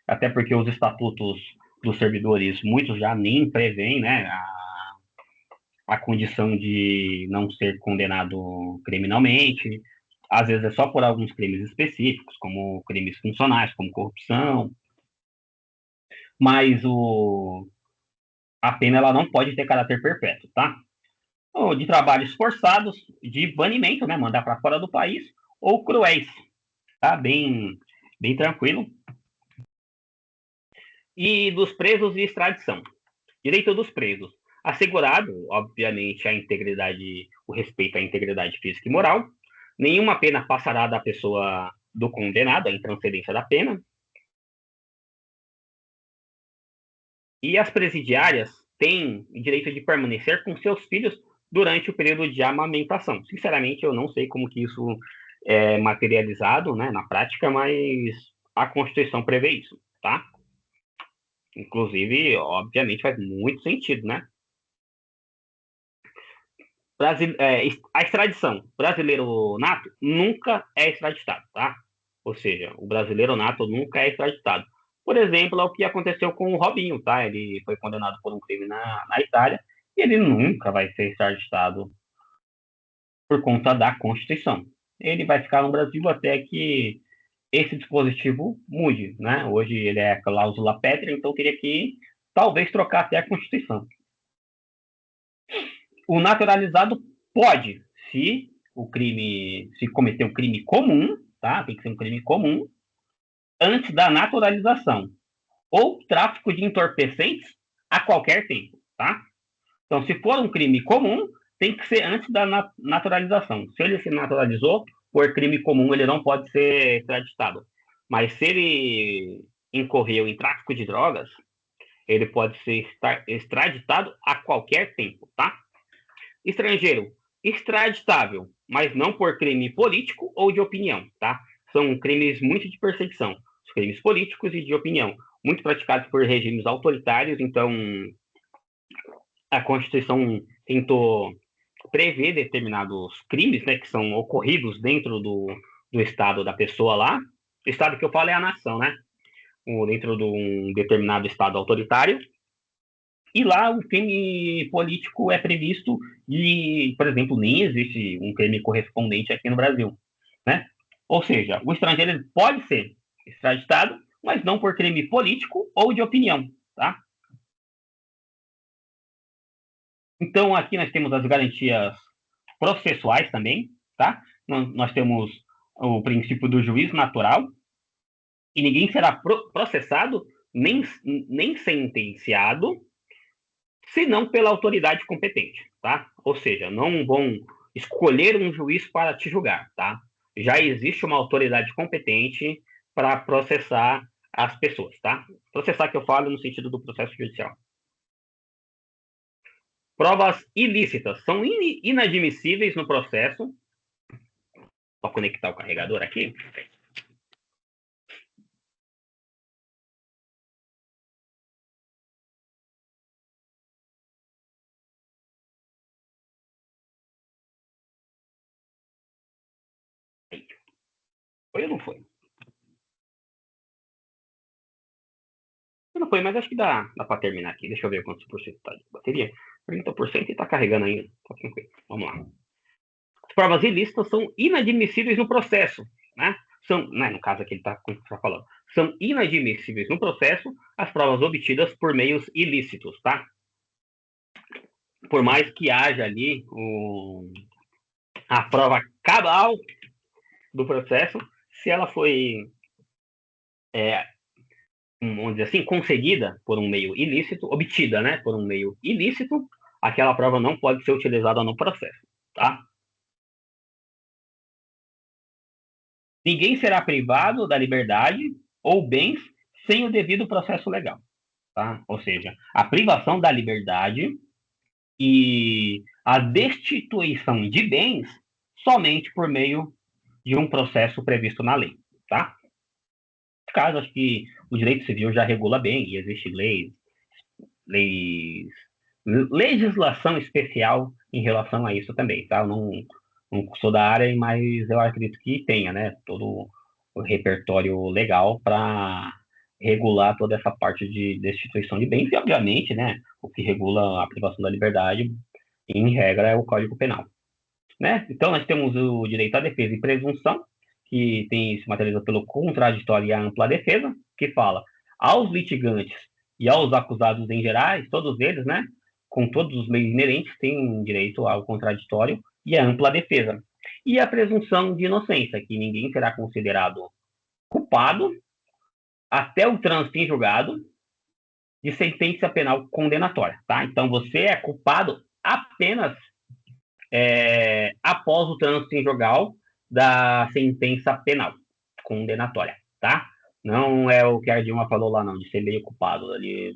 até porque os estatutos dos servidores, muitos já nem prevêem, né, a condição de não ser condenado criminalmente, às vezes é só por alguns crimes específicos, como crimes funcionais, como corrupção, mas a pena ela não pode ter caráter perpétuo, tá? Ou de trabalhos forçados, de banimento, né, mandar para fora do país, ou cruéis, tá? Bem tranquilo. E dos presos e extradição. Direito dos presos. Assegurado, obviamente, a integridade, o respeito à integridade física e moral. Nenhuma pena passará da pessoa do condenado, a intransferência da pena. E as presidiárias têm direito de permanecer com seus filhos durante o período de amamentação. Sinceramente, eu não sei como que isso é materializado, né, na prática, mas a Constituição prevê isso, tá? Inclusive, obviamente, faz muito sentido, né? A extradição. Brasileiro nato nunca é extraditado, tá? Ou seja, o brasileiro nato nunca é extraditado. Por exemplo, é o que aconteceu com o Robinho, tá? Ele foi condenado por um crime na Itália e ele nunca vai ser extraditado por conta da Constituição. Ele vai ficar no Brasil até que esse dispositivo mude, né? Hoje ele é cláusula pétrea, então teria que talvez trocar até a Constituição. O naturalizado pode, se o crime, se cometer um crime comum, tá? Tem que ser um crime comum, antes da naturalização, ou tráfico de entorpecentes a qualquer tempo, tá? Então, se for um crime comum, tem que ser antes da naturalização. Se ele se naturalizou por crime comum, ele não pode ser extraditado. Mas se ele incorreu em tráfico de drogas, ele pode ser extraditado a qualquer tempo, tá? Estrangeiro, extraditável, mas não por crime político ou de opinião, tá? São crimes muito de perseguição, os crimes políticos e de opinião, muito praticados por regimes autoritários, então a Constituição tentou prever determinados crimes, né, que são ocorridos dentro do estado da pessoa lá. O estado que eu falo é a nação, né? Dentro de um determinado estado autoritário. E lá o crime político é previsto e, por exemplo, nem existe um crime correspondente aqui no Brasil, né? Ou seja, o estrangeiro pode ser extraditado, mas não por crime político ou de opinião, tá? Então aqui nós temos as garantias processuais também, tá? Nós temos o princípio do juízo natural e ninguém será processado nem sentenciado se não pela autoridade competente, tá? Ou seja, não vão escolher um juiz para te julgar, tá? Já existe uma autoridade competente para processar as pessoas, tá? Processar que eu falo no sentido do processo judicial. Provas ilícitas são inadmissíveis no processo. Vou conectar o carregador aqui. Foi ou não foi? Não foi, mas acho que dá para terminar aqui. Deixa eu ver quantos por cento está de bateria. 30% e está carregando ainda. Tá tranquilo. Vamos lá. As provas ilícitas são inadmissíveis no processo, né? São, né, no caso aqui ele está falando, são inadmissíveis no processo as provas obtidas por meios ilícitos, tá? Por mais que haja ali a prova cabal do processo, se ela foi, vamos dizer assim, conseguida por um meio ilícito, obtida, né, por um meio ilícito, aquela prova não pode ser utilizada no processo, tá? Ninguém será privado da liberdade ou bens sem o devido processo legal, tá? Ou seja, a privação da liberdade e a destituição de bens somente por meio de um processo previsto na lei, tá? No caso, acho que o direito civil já regula bem e existe leis, legislação especial em relação a isso também, tá? Eu não sou da área, mas eu acredito que tenha, né? Todo o repertório legal para regular toda essa parte de destituição de bens e, obviamente, né? O que regula a privação da liberdade, em regra, é o Código Penal, né? Então, nós temos o direito à defesa e presunção, que se materializa pelo contraditório e a ampla defesa, que fala aos litigantes e aos acusados em gerais, todos eles, né, com todos os meios inerentes, têm direito ao contraditório e à ampla defesa. E a presunção de inocência, que ninguém será considerado culpado até o trânsito em julgado, de sentença penal condenatória, tá? Então, você é culpado apenas após o trânsito em julgado da sentença penal condenatória, tá? Não é o que a Dilma falou lá, não, de ser meio culpado ali.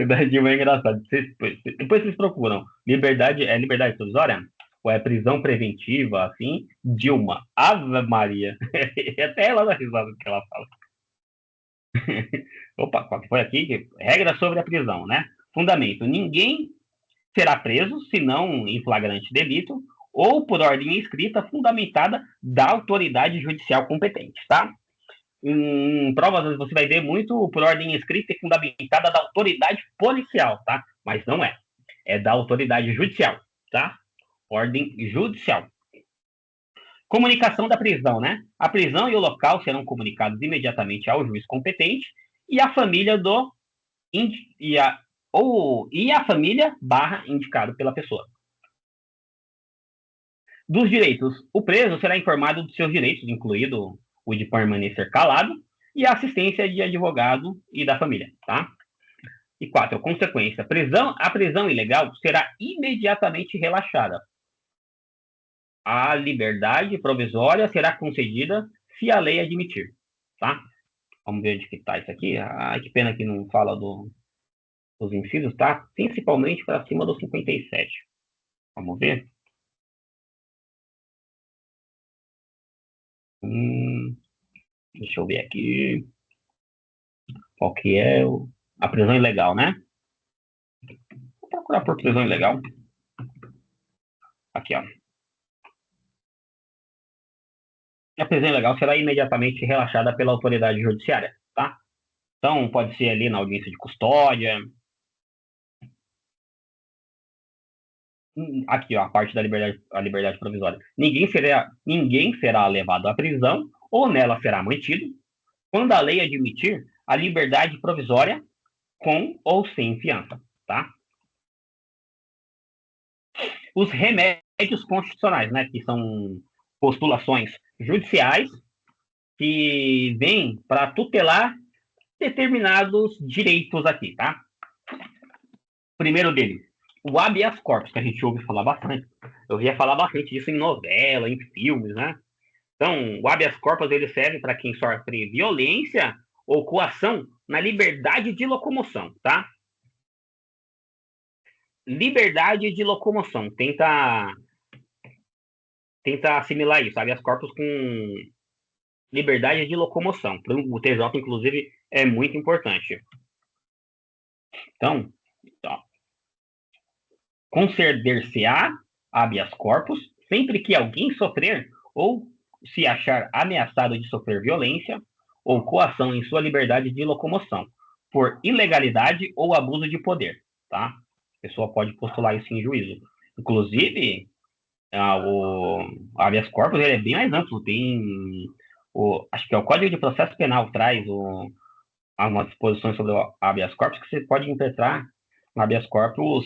Da Dilma é engraçado. Depois vocês procuram. Liberdade é liberdade provisória? Ou é prisão preventiva, assim? Dilma. Ave Maria. Até ela dá risada do que ela fala. Opa, qual que foi aqui? Regra sobre a prisão, né? Fundamento. Ninguém será preso, se não em flagrante delito, ou por ordem escrita fundamentada da autoridade judicial competente, tá? Em provas você vai ver muito por ordem escrita e fundamentada da autoridade policial, tá? Mas não é. É da autoridade judicial, tá? Ordem judicial. Comunicação da prisão, né? A prisão e o local serão comunicados imediatamente ao juiz competente e à família do e a família barra indicado pela pessoa. Dos direitos, o preso será informado dos seus direitos, incluído o de permanecer calado e a assistência de advogado e da família, tá? E 4, consequência, a prisão ilegal será imediatamente relaxada. A liberdade provisória será concedida se a lei admitir, tá? Vamos ver onde que tá isso aqui. Ai, que pena que não fala dos incisos, tá? Principalmente para cima do 57. Vamos ver. Deixa eu ver aqui. Qual que é a prisão ilegal, né? Vou procurar por prisão ilegal. Aqui, ó. A prisão ilegal será imediatamente relaxada pela autoridade judiciária, tá? Então, pode ser ali na audiência de custódia. Aqui, ó, a parte da liberdade provisória. Ninguém será levado à prisão ou nela será mantido quando a lei admitir a liberdade provisória com ou sem fiança, tá? Os remédios constitucionais, né, que são postulações judiciais que vêm para tutelar determinados direitos aqui, tá? Primeiro deles, o habeas corpus, que a gente ouve falar bastante. Eu via falar bastante disso em novela, em filmes, né? Então, o habeas corpus ele serve para quem sofre violência ou coação na liberdade de locomoção, tá? Liberdade de locomoção. Tenta assimilar isso, habeas corpus com liberdade de locomoção. O TJ, inclusive, é muito importante. Então, conceder-se-á habeas corpus sempre que alguém sofrer ou se achar ameaçado de sofrer violência ou coação em sua liberdade de locomoção por ilegalidade ou abuso de poder, tá? A pessoa pode postular isso em juízo. Inclusive, o habeas corpus ele é bem mais amplo. Tem acho que é o Código de Processo Penal traz algumas disposições sobre o habeas corpus que você pode impetrar no habeas corpus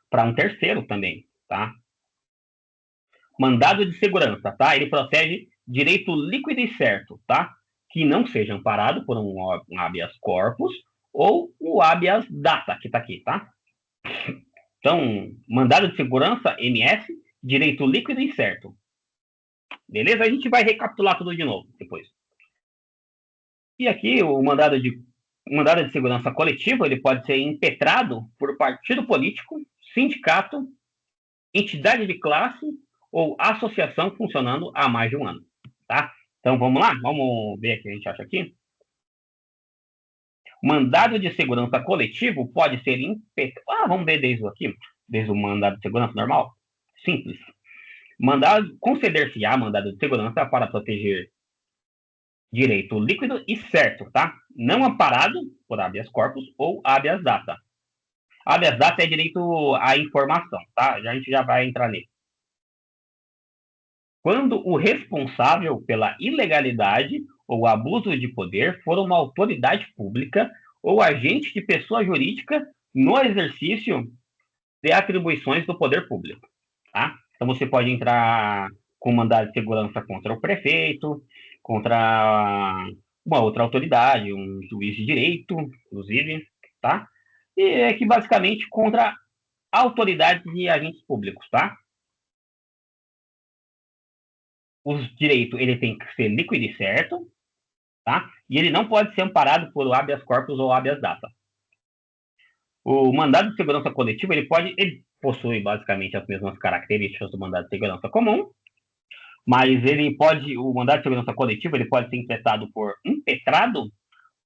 para um terceiro também, tá? Mandado de segurança, tá? Ele protege direito líquido e certo, tá? Que não seja amparado por um habeas corpus ou o habeas data, que tá aqui, tá? Então, mandado de segurança, MS, direito líquido e certo. Beleza? A gente vai recapitular tudo de novo depois. E aqui, o mandado de segurança coletivo, ele pode ser impetrado por partido político, sindicato, entidade de classe ou associação funcionando há mais de um ano, tá? Então, vamos lá? Vamos ver o que a gente acha aqui. Mandado de segurança coletivo pode ser impetrado. Vamos ver desde o mandado de segurança normal. Simples. Conceder-se-á mandado de segurança para proteger direito líquido e certo, tá? Não amparado por habeas corpus ou habeas data. Habeas data é direito à informação, tá? A gente já vai entrar nele. Quando o responsável pela ilegalidade ou abuso de poder for uma autoridade pública ou agente de pessoa jurídica no exercício de atribuições do poder público, tá? Então você pode entrar com mandado de segurança contra o prefeito, contra uma outra autoridade, um juiz de direito, inclusive, tá? E é que basicamente contra autoridades e agentes públicos, tá? Os direitos, ele tem que ser líquido e certo, tá? E ele não pode ser amparado por habeas corpus ou habeas data. O mandado de segurança coletiva, ele possui basicamente as mesmas características do mandado de segurança comum, mas o mandado de segurança coletiva, ele pode ser impetrado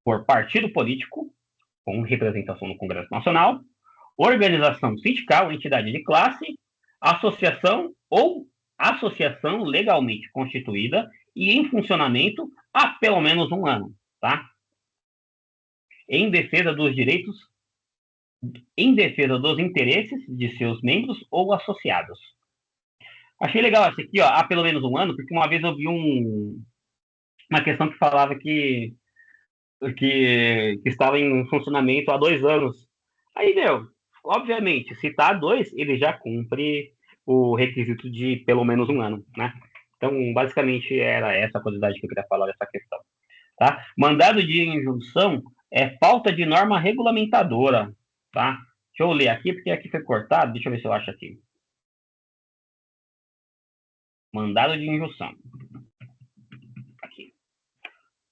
por partido político, com representação no Congresso Nacional, organização sindical, entidade de classe, associação ou associação legalmente constituída e em funcionamento há pelo menos um ano, tá? Em defesa dos direitos, em defesa dos interesses de seus membros ou associados. Achei legal esse aqui, ó, há pelo menos um ano, porque uma vez eu vi uma questão que falava que estava em funcionamento há 2 anos. Aí, meu, obviamente, se está há 2, ele já cumpre o requisito de pelo menos um ano, né? Então, basicamente, era essa a quantidade que eu queria falar dessa questão, tá? Mandado de injunção é falta de norma regulamentadora, tá? Deixa eu ler aqui, porque aqui foi cortado. Deixa eu ver se eu acho aqui. Mandado de injunção. Aqui.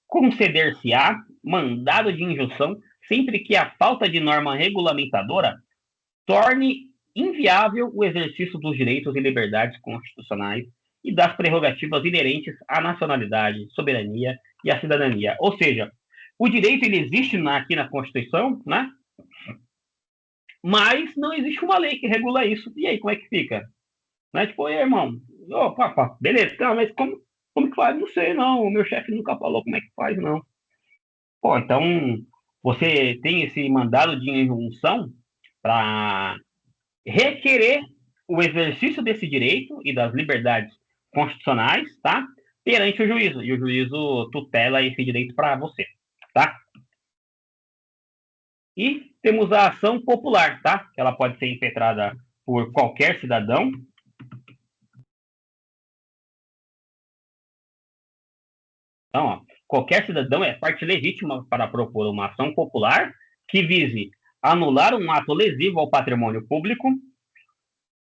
Conceder-se-á mandado de injunção sempre que a falta de norma regulamentadora torne inviável o exercício dos direitos e liberdades constitucionais e das prerrogativas inerentes à nacionalidade, soberania e à cidadania. Ou seja, o direito ele existe aqui na Constituição, né? Mas não existe uma lei que regula isso. E aí, como é que fica? Né? Tipo, irmão, opa, beleza, não, mas como que faz? Não sei, não. O meu chefe nunca falou como é que faz, não. Pô, então você tem esse mandado de injunção para requerer o exercício desse direito e das liberdades constitucionais, tá? Perante o juízo. E o juízo tutela esse direito para você, tá? E temos a ação popular, tá? Ela pode ser impetrada por qualquer cidadão. Então, ó, qualquer cidadão é parte legítima para propor uma ação popular que vise anular um ato lesivo ao patrimônio público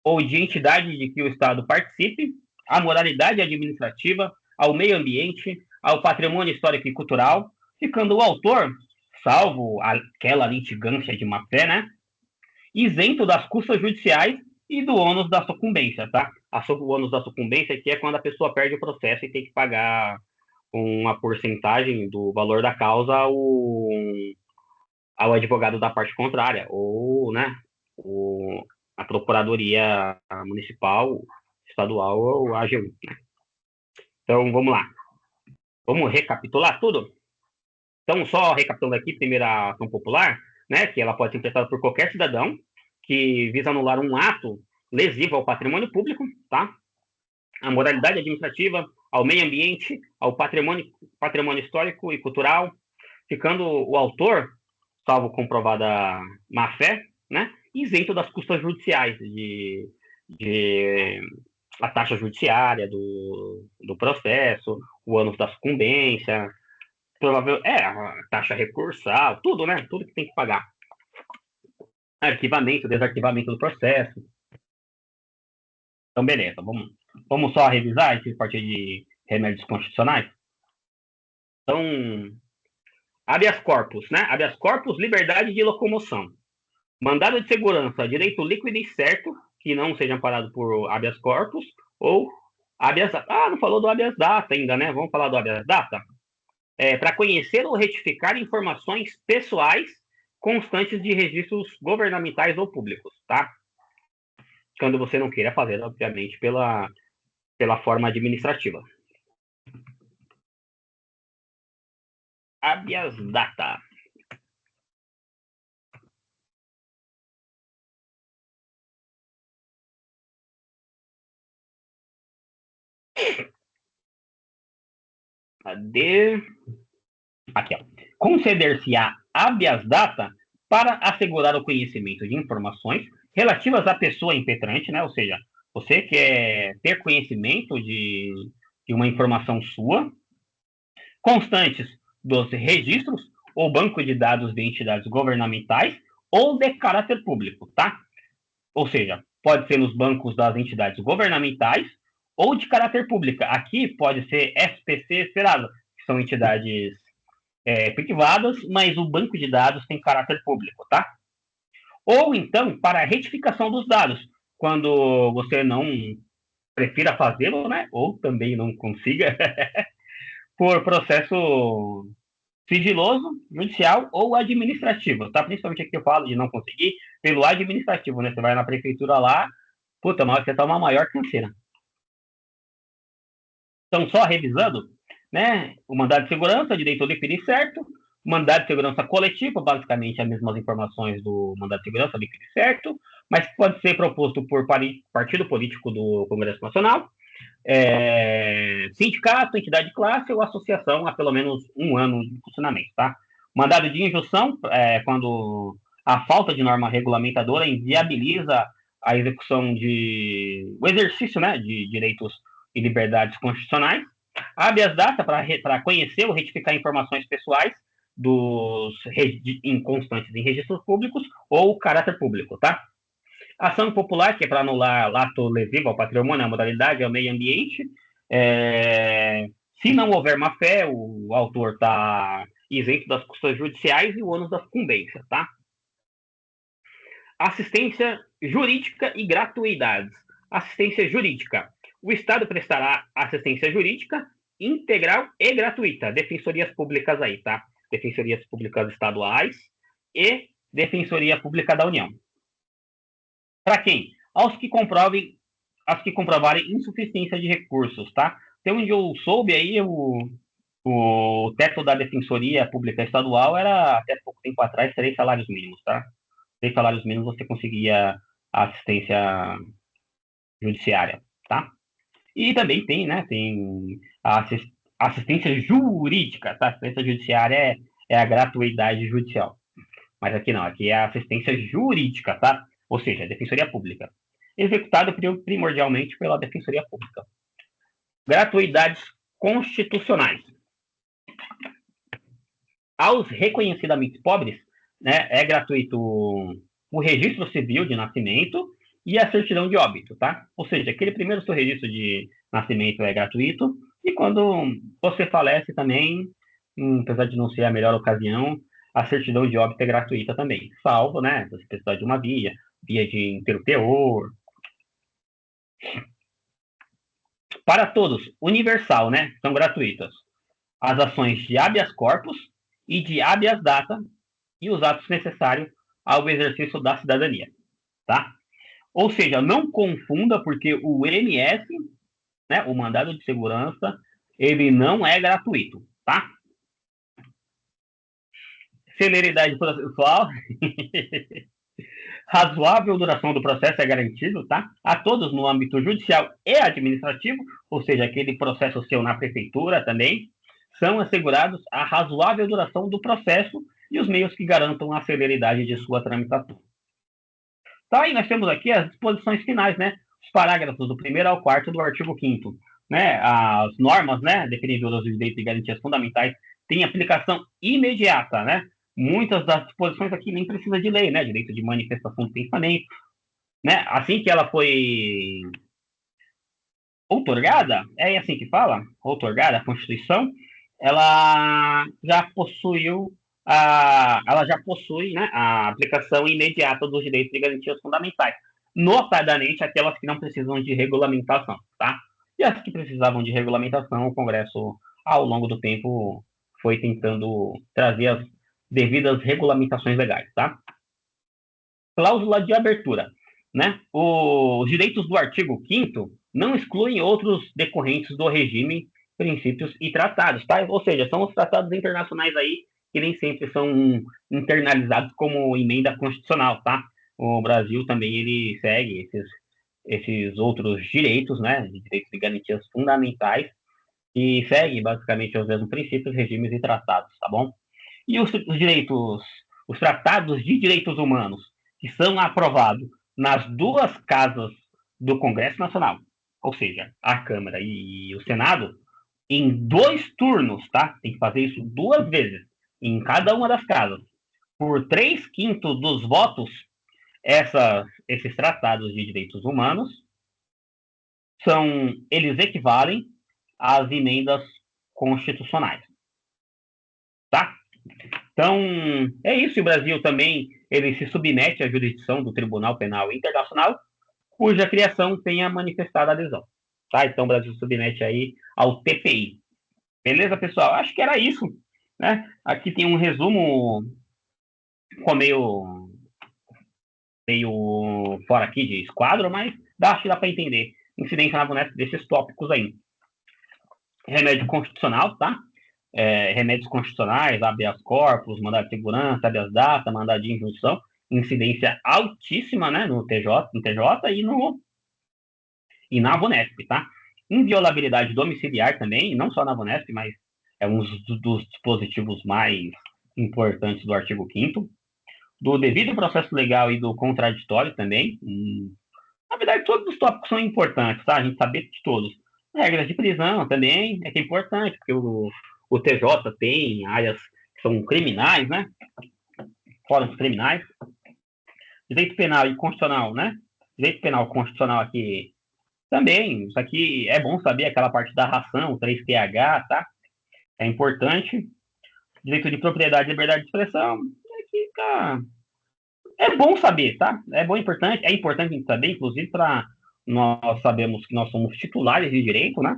ou de entidade de que o Estado participe, à moralidade administrativa, ao meio ambiente, ao patrimônio histórico e cultural, ficando o autor, salvo aquela litigância de má-fé, né, isento das custas judiciais e do ônus da sucumbência, tá? O ônus da sucumbência aqui é quando a pessoa perde o processo e tem que pagar uma porcentagem do valor da causa ao advogado da parte contrária, ou, né, a Procuradoria Municipal, Estadual ou a AGU. Então, vamos lá. Vamos recapitular tudo? Então, só recapitulando aqui, primeira ação popular, né, que ela pode ser prestada por qualquer cidadão que visa anular um ato lesivo ao patrimônio público, tá? A moralidade administrativa, ao meio ambiente, ao patrimônio histórico e cultural, ficando o autor, salvo comprovada má-fé, né, isento das custas judiciais, de a taxa judiciária do processo, o ônus da sucumbência, a taxa recursal, tudo, né? Tudo que tem que pagar. Arquivamento, desarquivamento do processo. Então, beleza, vamos só revisar esse partir de remédios constitucionais? Então, habeas corpus, né? Habeas corpus, liberdade de locomoção. Mandado de segurança, direito líquido e certo, que não seja amparado por habeas corpus, ou habeas... não falou do habeas data ainda, né? Vamos falar do habeas data? Para conhecer ou retificar informações pessoais constantes de registros governamentais ou públicos, tá? Quando você não queira fazer, obviamente, pela forma administrativa. Habeas data. Cadê? Aqui, ó. Conceder-se-á habeas data para assegurar o conhecimento de informações relativas à pessoa impetrante, né? Ou seja, você quer ter conhecimento de uma informação sua, constantes dos registros ou banco de dados de entidades governamentais ou de caráter público, tá? Ou seja, pode ser nos bancos das entidades governamentais ou de caráter público. Aqui pode ser SPC, Serasa, que são entidades privadas, mas o banco de dados tem caráter público, tá? Ou então, para a retificação dos dados, quando você não prefira fazê-lo, né? Ou também não consiga, por processo sigiloso, judicial ou administrativo, tá? Principalmente aqui eu falo de não conseguir pelo administrativo, né? Você vai na prefeitura lá, puta, mas você tá uma maior canseira. Então, só revisando, né? O mandado de segurança, direito a definir certo, mandado de segurança coletivo, basicamente as mesmas informações do mandado de segurança, definir certo, mas pode ser proposto por partido político do Congresso Nacional, sindicato, entidade de classe ou associação há pelo menos um ano de funcionamento, tá? Mandado de injunção, quando a falta de norma regulamentadora inviabiliza a execução o exercício, né, de direitos e liberdades constitucionais. Habeas data para conhecer ou retificar informações pessoais dos inconstantes em registros públicos ou caráter público, tá? Ação popular, que é para anular ato lesivo ao patrimônio, a modalidade, ao meio ambiente. Se não houver má-fé, o autor está isento das custas judiciais e o ônus da sucumbência, tá? Assistência jurídica e gratuidades. Assistência jurídica. O Estado prestará assistência jurídica integral e gratuita. Defensorias públicas aí, tá? Defensorias públicas estaduais e Defensoria Pública da União. Para quem? Aos que comprovarem insuficiência de recursos, tá? Até onde eu soube aí, o teto da Defensoria Pública Estadual era, até pouco tempo atrás, 3 salários mínimos, tá? 3 salários mínimos você conseguia assistência judiciária, tá? E também tem, né, tem a assistência jurídica, tá? Assistência judiciária é a gratuidade judicial. Mas aqui não, aqui é a assistência jurídica, tá? Ou seja, a Defensoria Pública. Executado primordialmente pela Defensoria Pública. Gratuidades constitucionais. Aos reconhecidamente pobres, né, é gratuito o registro civil de nascimento e a certidão de óbito, tá? Ou seja, aquele primeiro seu registro de nascimento é gratuito e quando você falece também, apesar de não ser a melhor ocasião, a certidão de óbito é gratuita também, salvo, né, você precisar de uma via de inteiro teor. Para todos, universal, né, são gratuitas as ações de habeas corpus e de habeas data e os atos necessários ao exercício da cidadania, tá? Ou seja, não confunda, porque o MS, né, o mandado de segurança, ele não é gratuito, tá? Celeridade processual, razoável duração do processo é garantido, tá? A todos no âmbito judicial e administrativo, ou seja, aquele processo seu na prefeitura também, são assegurados a razoável duração do processo e os meios que garantam a celeridade de sua tramitação. Tá, e nós temos aqui as disposições finais, né? Os parágrafos do 1º ao 4º do artigo 5º, né? As normas, né, definidoras dos direitos e garantias fundamentais têm aplicação imediata, né? Muitas das disposições aqui nem precisa de lei, né? Direito de manifestação do pensamento, né? Assim que ela foi outorgada, é assim que fala, outorgada, a Constituição, ela já possui, né, a aplicação imediata dos direitos e garantias fundamentais, notadamente aquelas que não precisam de regulamentação, tá? E as que precisavam de regulamentação, o Congresso, ao longo do tempo, foi tentando trazer as devidas regulamentações legais, tá? Cláusula de abertura, né? Os direitos do artigo 5º não excluem outros decorrentes do regime, princípios e tratados, tá? Ou seja, são os tratados internacionais aí que nem sempre são internalizados como emenda constitucional, tá? O Brasil também ele segue esses outros direitos, né? Direitos e garantias fundamentais e segue basicamente os mesmos princípios, regimes e tratados, tá bom? E os direitos, os tratados de direitos humanos que são aprovados nas duas casas do Congresso Nacional, ou seja, a Câmara e o Senado, em 2 turnos, tá? Tem que fazer isso 2 vezes em cada uma das casas. Por 3/5 dos votos, esses tratados de direitos humanos eles equivalem às emendas constitucionais, tá? Então, é isso. E o Brasil também ele se submete à jurisdição do Tribunal Penal Internacional, cuja criação tenha manifestado adesão, tá? Então, o Brasil se submete aí ao TPI. Beleza, pessoal? Acho que era isso, né? Aqui tem um resumo, ficou meio fora aqui de esquadro, mas acho que dá para entender. Incidência na VUNESP desses tópicos aí. Remédio constitucional, tá? Remédios constitucionais, habeas corpus, mandado de segurança, habeas data, mandado de injunção, incidência altíssima, né, no TJ e na VUNESP, tá? Inviolabilidade domiciliar também, não só na VUNESP, mas é um dos dispositivos mais importantes do artigo 5º, do devido processo legal e do contraditório também. Na verdade, todos os tópicos são importantes, tá? A gente saber de todos. Regras de prisão também é que é importante, porque o TJ tem áreas que são criminais, né? Fóruns criminais. Direito penal e constitucional, né? Direito penal constitucional aqui também. Isso aqui é bom saber, aquela parte da ração, 3TH, tá? É importante. Direito de propriedade e liberdade de expressão. Aqui tá. É bom saber, tá? É importante a gente saber, inclusive, para nós sabemos que nós somos titulares de direito, né?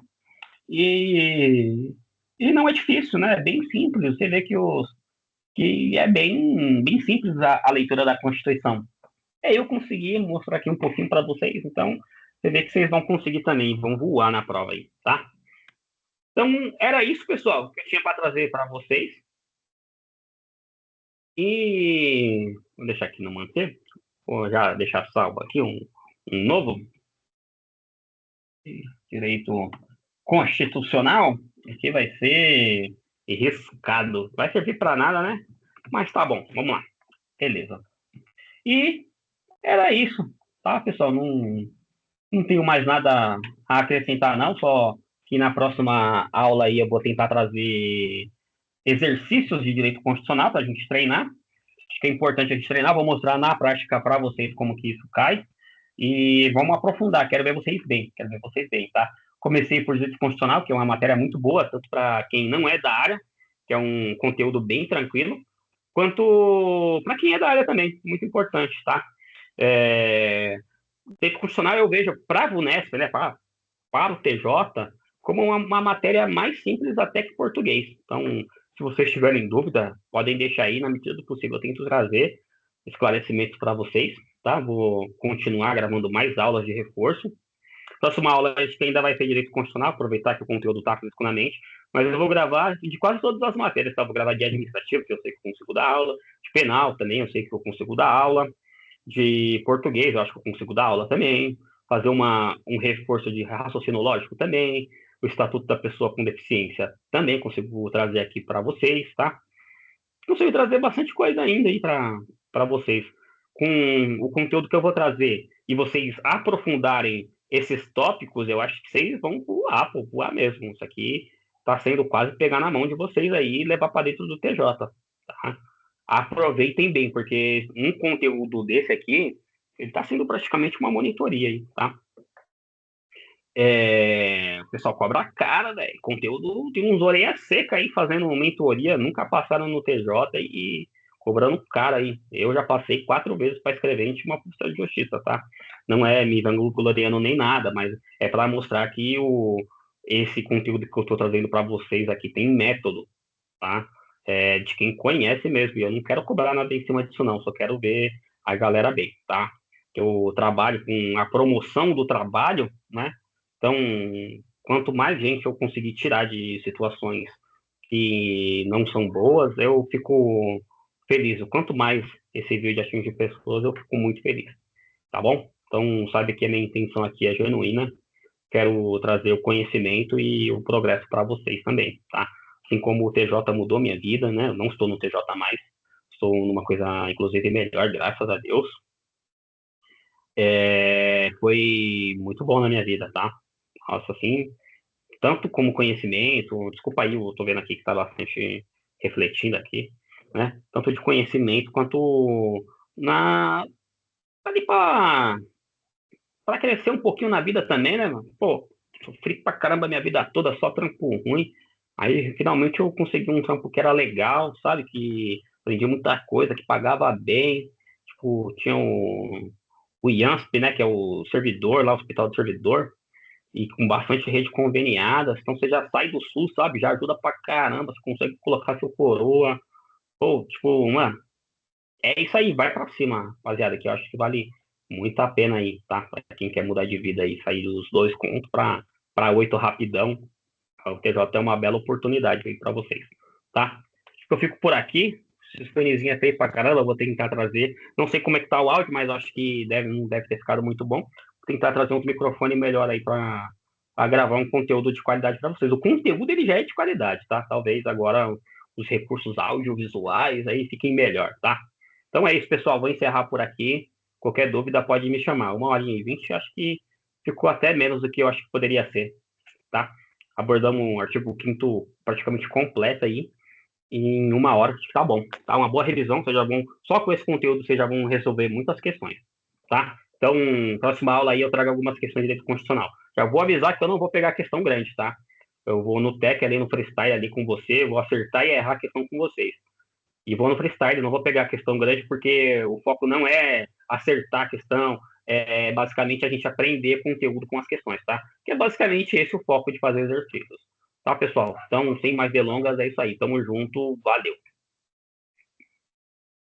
E, e não é difícil, né? É bem simples. Você vê que é bem simples a leitura da Constituição. Eu consegui mostrar aqui um pouquinho para vocês, então você vê que vocês vão conseguir também, vão voar na prova aí, tá? Então, era isso, pessoal, que eu tinha para trazer para vocês. E vou deixar aqui no manter. Vou já deixar salvo aqui um novo direito constitucional. Aqui vai ser riscado. Vai servir para nada, né? Mas tá bom, vamos lá. Beleza. E era isso, tá, pessoal? Não tenho mais nada a acrescentar, não. Só que na próxima aula aí eu vou tentar trazer exercícios de direito constitucional para a gente treinar. Acho que é importante a gente treinar. Vou mostrar na prática para vocês como que isso cai. E vamos aprofundar. Quero ver vocês bem. Quero ver vocês bem, tá? Comecei por direito constitucional, que é uma matéria muito boa, tanto para quem não é da área, que é um conteúdo bem tranquilo, quanto para quem é da área também. Muito importante, tá? Direito constitucional eu vejo para a VUNESP, né, para o TJ, como uma matéria mais simples até que português. Então, se vocês tiverem dúvida, podem deixar aí, na medida do possível, eu tento trazer esclarecimentos para vocês, tá? Vou continuar gravando mais aulas de reforço. Próxima aula, acho que ainda vai ser direito constitucional, aproveitar que o conteúdo está fresco na mente, mas eu vou gravar de quase todas as matérias, tá? Vou gravar de administrativo, que eu sei que eu consigo dar aula, de penal também, eu sei que eu consigo dar aula, de português, eu acho que eu consigo dar aula também, fazer um reforço de raciocínio lógico também, o Estatuto da Pessoa com Deficiência também consigo trazer aqui para vocês, tá? Consigo trazer bastante coisa ainda aí para vocês. Com o conteúdo que eu vou trazer e vocês aprofundarem esses tópicos, eu acho que vocês vão voar mesmo. Isso aqui está sendo quase pegar na mão de vocês aí e levar para dentro do TJ, tá? Aproveitem bem, porque um conteúdo desse aqui, ele está sendo praticamente uma monitoria aí, tá? O pessoal cobra cara, velho. Conteúdo de uns orelha seca aí, fazendo mentoria, nunca passaram no TJ e cobrando cara aí. Eu já passei 4 vezes para escrever em uma Constituição de Justiça, tá? Não é me vangloriando nem nada, mas é para mostrar que esse conteúdo que eu estou trazendo para vocês aqui tem método, tá? De quem conhece mesmo. E eu não quero cobrar nada em cima disso, não. Só quero ver a galera bem, tá? Eu trabalho com a promoção do trabalho, né? Então, quanto mais gente eu conseguir tirar de situações que não são boas, eu fico feliz. Quanto mais esse vídeo atingir pessoas, eu fico muito feliz, tá bom? Então, sabe que a minha intenção aqui é genuína. Quero trazer o conhecimento e o progresso para vocês também, tá? Assim como o TJ mudou minha vida, né? Eu não estou no TJ mais, estou numa coisa, inclusive, melhor, graças a Deus. Foi muito bom na minha vida, tá? Nossa, assim, tanto como conhecimento, desculpa aí, eu tô vendo aqui que tá bastante refletindo aqui, né? Tanto de conhecimento quanto na ali para crescer um pouquinho na vida também, né, mano? Pô, sofri pra caramba minha vida toda, só trampo ruim. Aí finalmente eu consegui um trampo que era legal, sabe? Que aprendi muita coisa, que pagava bem. Tipo, tinha o IANSP, né? Que é o servidor lá, o Hospital do Servidor, e com bastante rede conveniada. Então você já sai do SUS, sabe? Já ajuda pra caramba, você consegue colocar seu coroa. Pô, tipo, mano, é isso aí, vai pra cima, rapaziada, que eu acho que vale muito a pena aí, tá? Pra quem quer mudar de vida aí, sair dos 2 contos pra 8 rapidão. O TJ é uma bela oportunidade aí pra vocês, tá? Acho que eu fico por aqui. Esses fonezinhos é feio pra caramba, eu vou tentar trazer. Não sei como é que tá o áudio, mas acho que não deve ter ficado muito bom. Vou tentar trazer um microfone melhor aí pra gravar um conteúdo de qualidade pra vocês. O conteúdo ele já é de qualidade, tá? Talvez agora os recursos audiovisuais aí fiquem melhor, tá? Então é isso, pessoal. Vou encerrar por aqui. Qualquer dúvida pode me chamar. 1h20, acho que ficou até menos do que eu acho que poderia ser, tá? Abordamos um artigo quinto praticamente completo aí em 1 hora, acho que tá bom. Tá uma boa revisão, seja bom. Só com esse conteúdo vocês já vão resolver muitas questões, tá? Então, próxima aula aí eu trago algumas questões de direito constitucional. Já vou avisar que eu não vou pegar questão grande, tá? Eu vou no tech ali, no freestyle ali com você, vou acertar e errar a questão com vocês. E vou no freestyle, não vou pegar a questão grande, porque o foco não é acertar a questão, é basicamente a gente aprender conteúdo com as questões, tá? Que é basicamente esse o foco de fazer exercícios. Tá, pessoal? Então, sem mais delongas, é isso aí. Tamo junto, valeu.